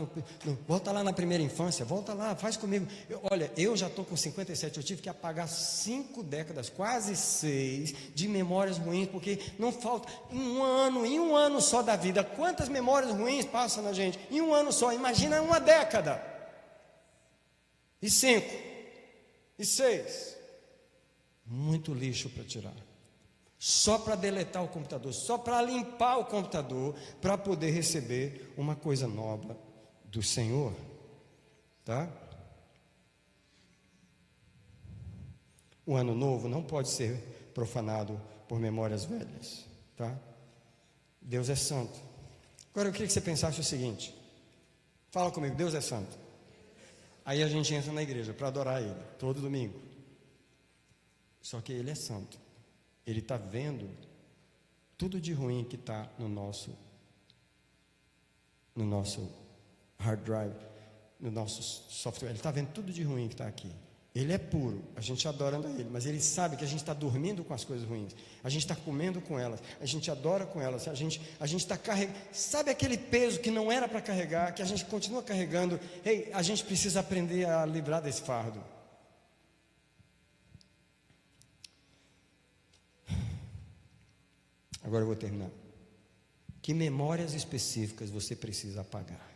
volta lá na primeira infância, volta lá, faz comigo. Olha, eu já estou com 57, eu tive que apagar 5 décadas, quase 6, de memórias ruins, porque não falta em um ano só da vida. Quantas memórias ruins passam na gente? Em um ano só, imagina uma década. E 5, e 6. Muito lixo para tirar. Só para deletar o computador, só para limpar o computador, para poder receber uma coisa nova do Senhor, tá? O ano novo não pode ser profanado por memórias velhas, tá? Deus é santo. Agora eu queria que você pensasse o seguinte, fala comigo, Deus é santo. Aí a gente entra na igreja para adorar Ele, todo domingo. Só que Ele é santo. Ele está vendo tudo de ruim que está no nosso hard drive, no nosso software. Ele está vendo tudo de ruim que está aqui. Ele é puro, a gente adora Ele, mas Ele sabe que a gente está dormindo com as coisas ruins, a gente está comendo com elas, a gente adora com elas, a gente está carregando. Sabe aquele peso que não era para carregar, que a gente continua carregando? Ei, a gente precisa aprender a livrar desse fardo. Agora eu vou terminar. Que memórias específicas você precisa apagar?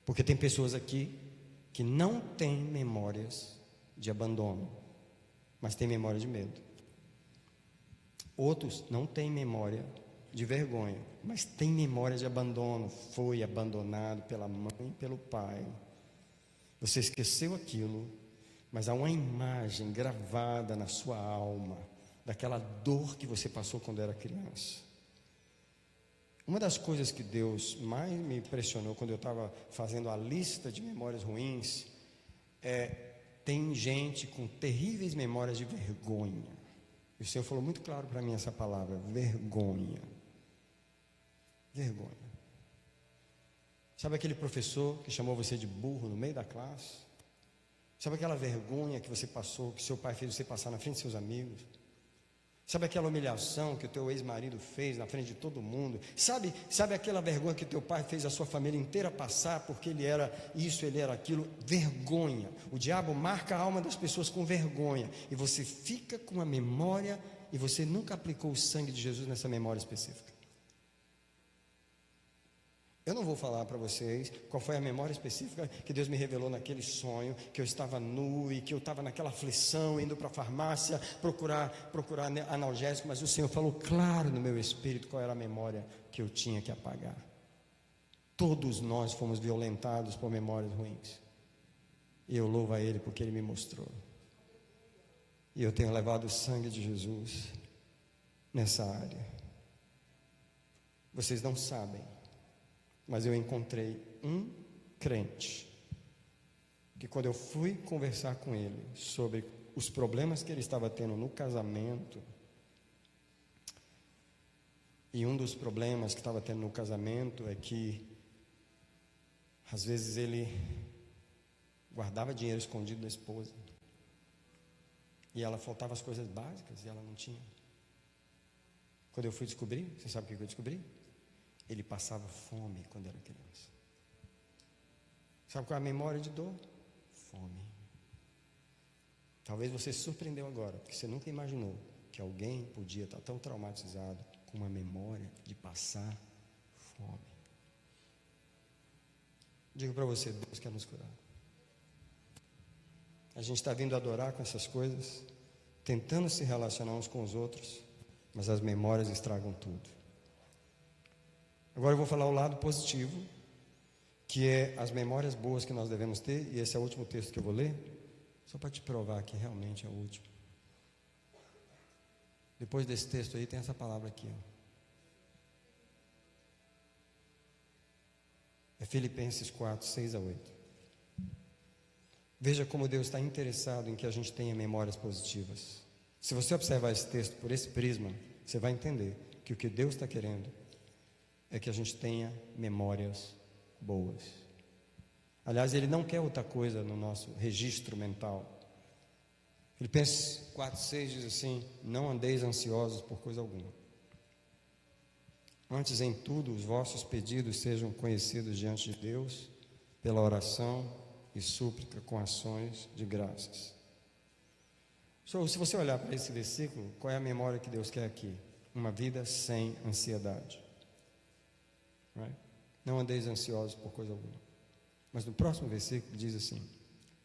Porque tem pessoas aqui que não têm memórias de abandono, mas têm memória de medo. Outros não têm memória de vergonha, mas têm memória de abandono. Foi abandonado pela mãe, pelo pai. Você esqueceu aquilo, mas há uma imagem gravada na sua alma daquela dor que você passou quando era criança. Uma das coisas que Deus mais me impressionou quando eu estava fazendo a lista de memórias ruins tem gente com terríveis memórias de vergonha. E o Senhor falou muito claro para mim essa palavra, vergonha. Vergonha. Sabe aquele professor que chamou você de burro no meio da classe? Sabe aquela vergonha que você passou, que seu pai fez você passar na frente de seus amigos? Sabe aquela humilhação que o teu ex-marido fez na frente de todo mundo? Sabe aquela vergonha que o teu pai fez a sua família inteira passar porque ele era isso, ele era aquilo? Vergonha. O diabo marca a alma das pessoas com vergonha. E você fica com a memória e você nunca aplicou o sangue de Jesus nessa memória específica. Eu não vou falar para vocês qual foi a memória específica que Deus me revelou naquele sonho, que eu estava nu e que eu estava naquela aflição, indo para a farmácia procurar analgésico, mas o Senhor falou claro no meu espírito qual era a memória que eu tinha que apagar. Todos nós fomos violentados por memórias ruins. E eu louvo a Ele porque Ele me mostrou. E eu tenho levado o sangue de Jesus nessa área. Vocês não sabem, mas eu encontrei um crente que quando eu fui conversar com ele sobre os problemas que ele estava tendo no casamento, e um dos problemas que estava tendo no casamento é que às vezes ele guardava dinheiro escondido da esposa e ela faltava as coisas básicas e ela não tinha. Quando eu fui descobrir, você sabe o que eu descobri? Ele passava fome quando era criança. Sabe qual é a memória de dor? Fome. Talvez você se surpreendeu agora, porque você nunca imaginou que alguém podia estar tão traumatizado com uma memória de passar fome. Digo para você, Deus quer nos curar. A gente está vindo adorar com essas coisas, tentando se relacionar uns com os outros, mas as memórias estragam tudo. Agora eu vou falar o lado positivo, que é as memórias boas que nós devemos ter, e esse é o último texto que eu vou ler, só para te provar que realmente é o último. Depois desse texto aí tem essa palavra aqui, ó. É Filipenses 4, 6 a 8. Veja como Deus está interessado em que a gente tenha memórias positivas. Se você observar esse texto por esse prisma, você vai entender que o que Deus está querendo é que a gente tenha memórias boas. Aliás, Ele não quer outra coisa no nosso registro mental. Filipenses 4,6 diz assim: não andeis ansiosos por coisa alguma, Antes em tudo, os vossos pedidos sejam conhecidos diante de Deus, pela oração e súplica com ações de graças. Se você olhar para esse versículo, qual é a memória que Deus quer aqui? Uma vida sem ansiedade. Right? Não andeis ansiosos por coisa alguma. Mas no próximo versículo diz assim: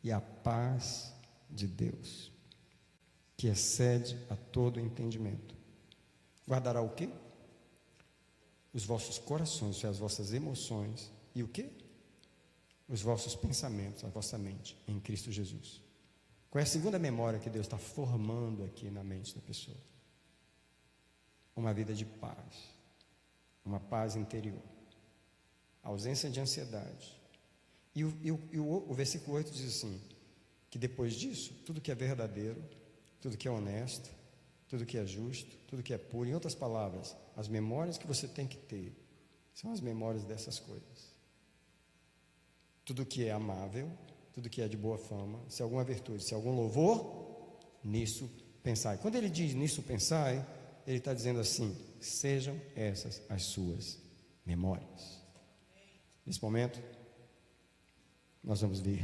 e a paz de Deus, que excede a todo entendimento, guardará o quê? Os vossos corações, as vossas emoções, e o quê? Os vossos pensamentos, a vossa mente, em Cristo Jesus. Qual é a segunda memória que Deus está formando aqui na mente da pessoa? Uma vida de paz, uma paz interior, ausência de ansiedade. E o versículo 8 diz assim, que depois disso, tudo que é verdadeiro, tudo que é honesto, tudo que é justo, tudo que é puro, em outras palavras, as memórias que você tem que ter, são as memórias dessas coisas. Tudo que é amável, tudo que é de boa fama, se alguma virtude, se algum louvor, nisso pensai. Quando ele diz nisso pensai, ele está dizendo assim: sejam essas as suas memórias. Nesse momento, nós vamos vir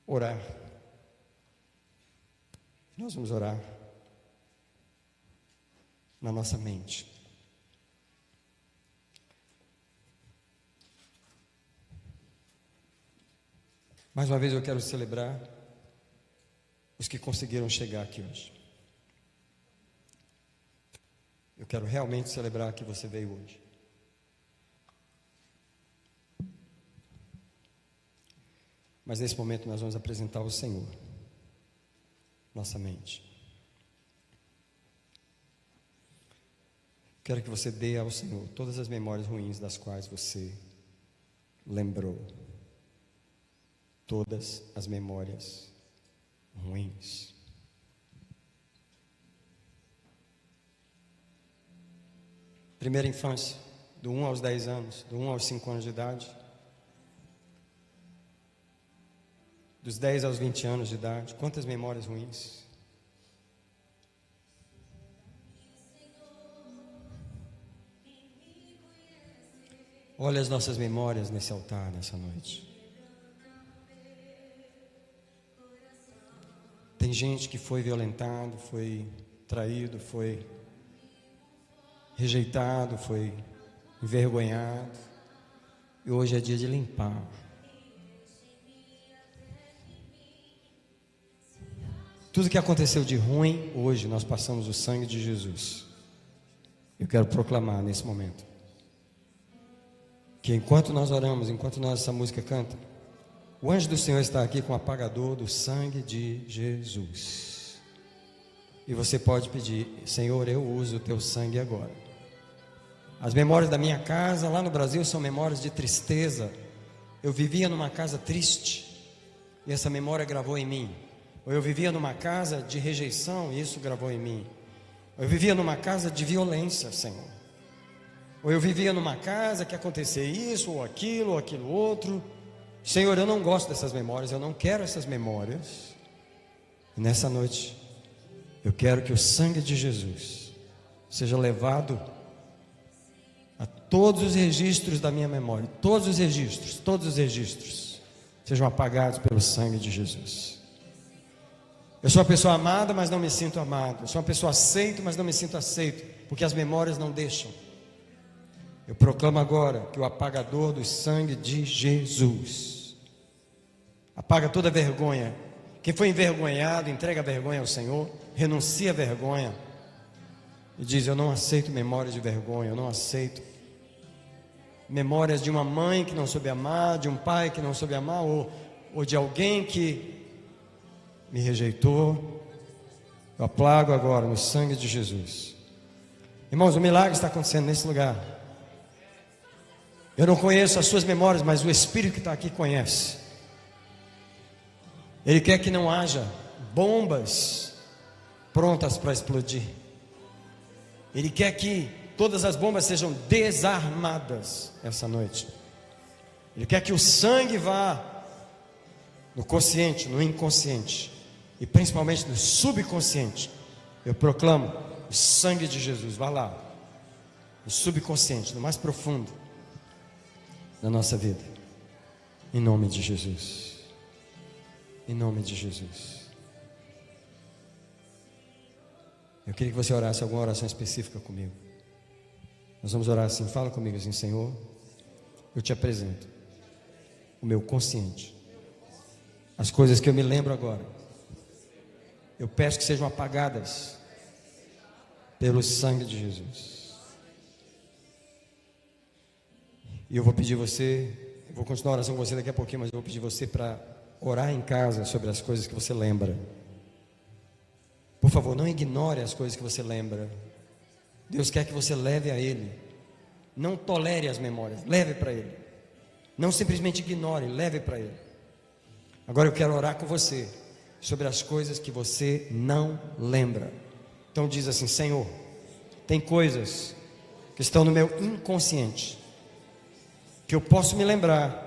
orar. Nós vamos orar na nossa mente. Mais uma vez eu quero celebrar os que conseguiram chegar aqui hoje. Eu quero realmente celebrar que você veio hoje. Mas nesse momento nós vamos apresentar ao Senhor nossa mente. Quero que você dê ao Senhor todas as memórias ruins das quais você lembrou. Todas as memórias ruins. Primeira infância, do 1 aos 10 anos, do 1 aos 5 anos de idade, dos 10 aos 20 anos de idade. Quantas memórias ruins? Olha as nossas memórias nesse altar nessa noite. Tem gente que foi violentado, foi traído, foi rejeitado, foi envergonhado, e hoje é dia de limpar. Tudo que aconteceu de ruim, hoje nós passamos o sangue de Jesus. Eu quero proclamar nesse momento que enquanto nós oramos, enquanto essa música canta, o anjo do Senhor está aqui com o apagador do sangue de Jesus. E você pode pedir: Senhor, eu uso o teu sangue agora. As memórias da minha casa lá no Brasil são memórias de tristeza. Eu vivia numa casa triste e essa memória gravou em mim. Ou eu vivia numa casa de rejeição e isso gravou em mim. Ou eu vivia numa casa de violência, Senhor. Ou eu vivia numa casa que acontecia isso ou aquilo outro. Senhor, eu não gosto dessas memórias, eu não quero essas memórias. E nessa noite, eu quero que o sangue de Jesus seja levado a todos os registros da minha memória. Todos os registros sejam apagados pelo sangue de Jesus. Eu sou uma pessoa amada, mas não me sinto amado. Eu sou uma pessoa aceita, mas não me sinto aceito, porque as memórias não deixam. Eu proclamo agora que o apagador do sangue de Jesus apaga toda vergonha. Quem foi envergonhado, entrega a vergonha ao Senhor, renuncia a vergonha e diz: eu não aceito memórias de vergonha, eu não aceito memórias de uma mãe que não soube amar, de um pai que não soube amar, ou de alguém que me rejeitou. Eu aplago agora no sangue de Jesus. Irmãos, o milagre está acontecendo nesse lugar. Eu não conheço as suas memórias, mas o Espírito que está aqui conhece. Ele quer que não haja bombas prontas para explodir. Ele quer que todas as bombas sejam desarmadas essa noite. Ele quer que o sangue vá no consciente, no inconsciente e principalmente no subconsciente. Eu proclamo o sangue de Jesus. Vá lá. no subconsciente, no mais profundo da nossa vida. Em nome de Jesus. Em nome de Jesus. Eu queria que você orasse alguma oração específica comigo. Nós vamos orar assim, fala comigo assim: Senhor, eu te apresento o meu consciente, as coisas que eu me lembro agora, eu peço que sejam apagadas pelo sangue de Jesus. E eu vou pedir você, eu vou continuar a oração com você daqui a pouquinho, mas eu vou pedir você para orar em casa sobre as coisas que você lembra. Por favor, não ignore as coisas que você lembra. Deus quer que você leve a Ele. Não tolere as memórias, leve para Ele. Não simplesmente ignore, leve para Ele. Agora eu quero orar com você sobre as coisas que você não lembra. Então diz assim: Senhor, tem coisas que estão no meu inconsciente, que eu posso me lembrar.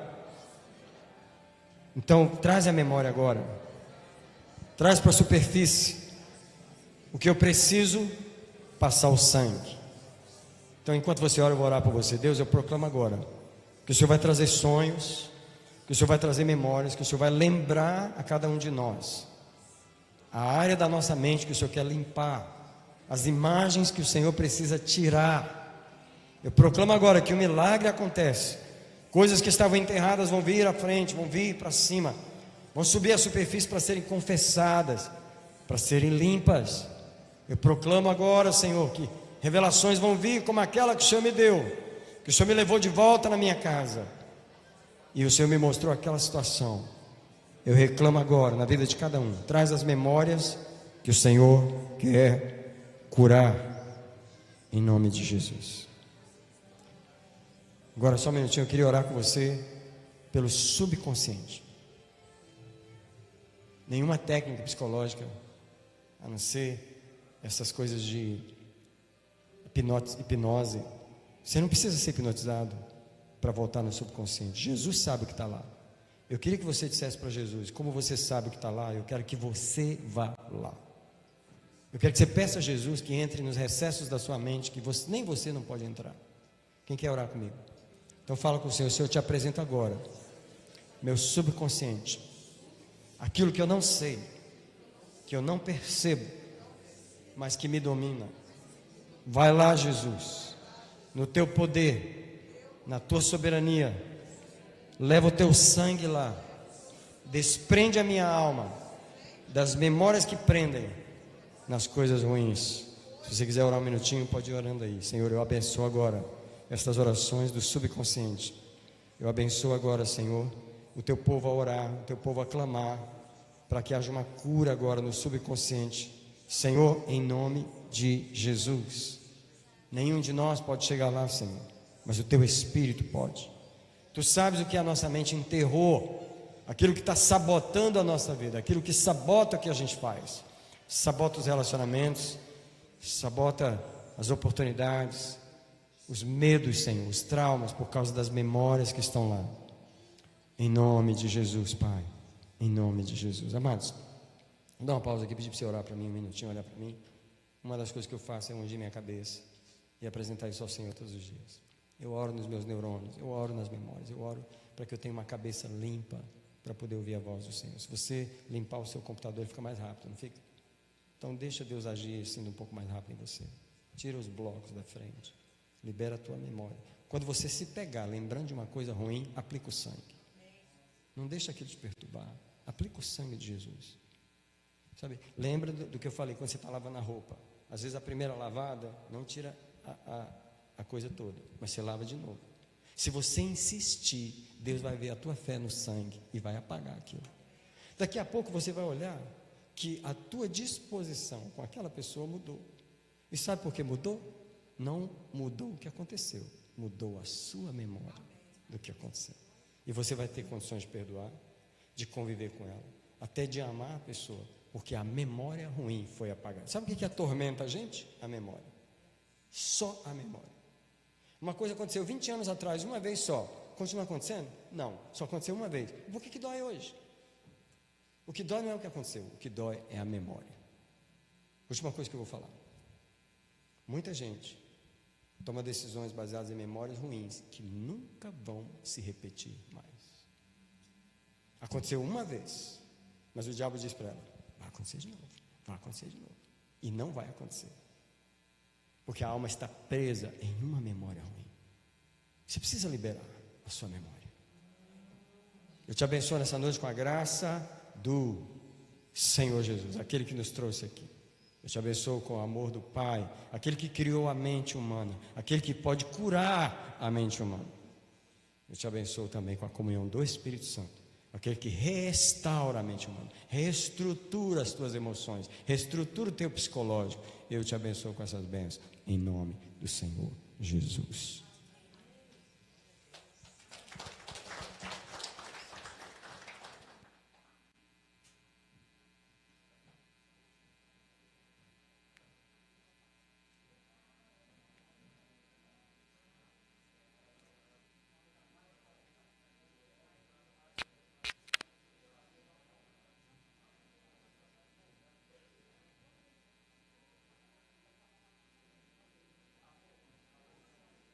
Então traz a memória agora. Traz para a superfície o que eu preciso passar o sangue. Então enquanto você ora, eu vou orar por você. Deus, eu proclamo agora que o Senhor vai trazer sonhos, que o Senhor vai trazer memórias, que o Senhor vai lembrar a cada um de nós a área da nossa mente que o Senhor quer limpar, as imagens que o Senhor precisa tirar. Eu proclamo agora que o milagre acontece. Coisas que estavam enterradas vão vir à frente, vão vir para cima, vão subir à superfície para serem confessadas, para serem limpas. Eu proclamo agora, Senhor, que revelações vão vir como aquela que o Senhor me deu, que o Senhor me levou de volta na minha casa, e o Senhor me mostrou aquela situação. Eu reclamo agora na vida de cada um. Traz as memórias que o Senhor quer curar, em nome de Jesus. Agora só um minutinho, eu queria orar com você pelo subconsciente. Nenhuma técnica psicológica, a não ser essas coisas de hipnose. Você não precisa ser hipnotizado para voltar no subconsciente. Jesus sabe o que está lá. Eu queria que você dissesse para Jesus: como você sabe o que está lá, eu quero que você vá lá. Eu quero que você peça a Jesus que entre nos recessos da sua mente, que nem você não pode entrar. Quem quer orar comigo? Então fala com o Senhor: Senhor, eu te apresento agora meu subconsciente, aquilo que eu não sei, que eu não percebo, mas que me domina. Vai lá, Jesus, no teu poder, na tua soberania, leva o teu sangue lá, desprende a minha alma das memórias que prendem nas coisas ruins. Se você quiser orar um minutinho, pode ir orando aí. Senhor, eu abençoo agora estas orações do subconsciente. Eu abençoo agora, Senhor, o teu povo a orar, o teu povo a clamar, para que haja uma cura agora no subconsciente. Senhor, em nome de Jesus. Nenhum de nós pode chegar lá, Senhor, mas o teu Espírito pode. Tu sabes o que a nossa mente enterrou, aquilo que está sabotando a nossa vida, aquilo que sabota o que a gente faz, sabota os relacionamentos, sabota as oportunidades, os medos, Senhor, os traumas, por causa das memórias que estão lá. Em nome de Jesus, Pai, em nome de Jesus. Amados, vou dar uma pausa aqui, pedir para você orar para mim um minutinho, olhar para mim. Uma das coisas que eu faço é ungir minha cabeça e apresentar isso ao Senhor todos os dias. Eu oro nos meus neurônios, eu oro nas memórias, eu oro para que eu tenha uma cabeça limpa para poder ouvir a voz do Senhor. Se você limpar o seu computador, ele fica mais rápido, não fica? Então deixa Deus agir assim um pouco mais rápido em você. Tira os blocos da frente, libera a tua memória. Quando você se pegar lembrando de uma coisa ruim, aplica o sangue. Não deixa aquilo te perturbar. Aplica o sangue de Jesus. Sabe? Lembra do que eu falei quando você está lavando a roupa. Às vezes a primeira lavada não tira a coisa toda, mas você lava de novo. Se você insistir, Deus vai ver a tua fé no sangue e vai apagar aquilo. Daqui a pouco você vai olhar que a tua disposição com aquela pessoa mudou. E sabe por que mudou? Não mudou o que aconteceu, mudou a sua memória do que aconteceu. E você vai ter condições de perdoar, de conviver com ela, até de amar a pessoa, porque a memória ruim foi apagada. Sabe o que atormenta a gente? A memória. Só a memória. Uma coisa aconteceu 20 anos atrás, uma vez só. Continua acontecendo? Não, só aconteceu uma vez. Por que dói hoje? O que dói não é o que aconteceu, o que dói é a memória. Última coisa que eu vou falar. Muita gente toma decisões baseadas em memórias ruins que nunca vão se repetir mais. Aconteceu uma vez, mas o diabo diz para ela: vai acontecer de novo, vai acontecer de novo. E não vai acontecer, porque a alma está presa em uma memória ruim. Você precisa liberar a sua memória. Eu te abençoo nessa noite com a graça do Senhor Jesus, aquele que nos trouxe aqui. Eu te abençoo com o amor do Pai, aquele que criou a mente humana, aquele que pode curar a mente humana. Eu te abençoo também com a comunhão do Espírito Santo, aquele que restaura a mente humana, reestrutura as tuas emoções, reestrutura o teu psicológico. Eu te abençoo com essas bênçãos, em nome do Senhor Jesus.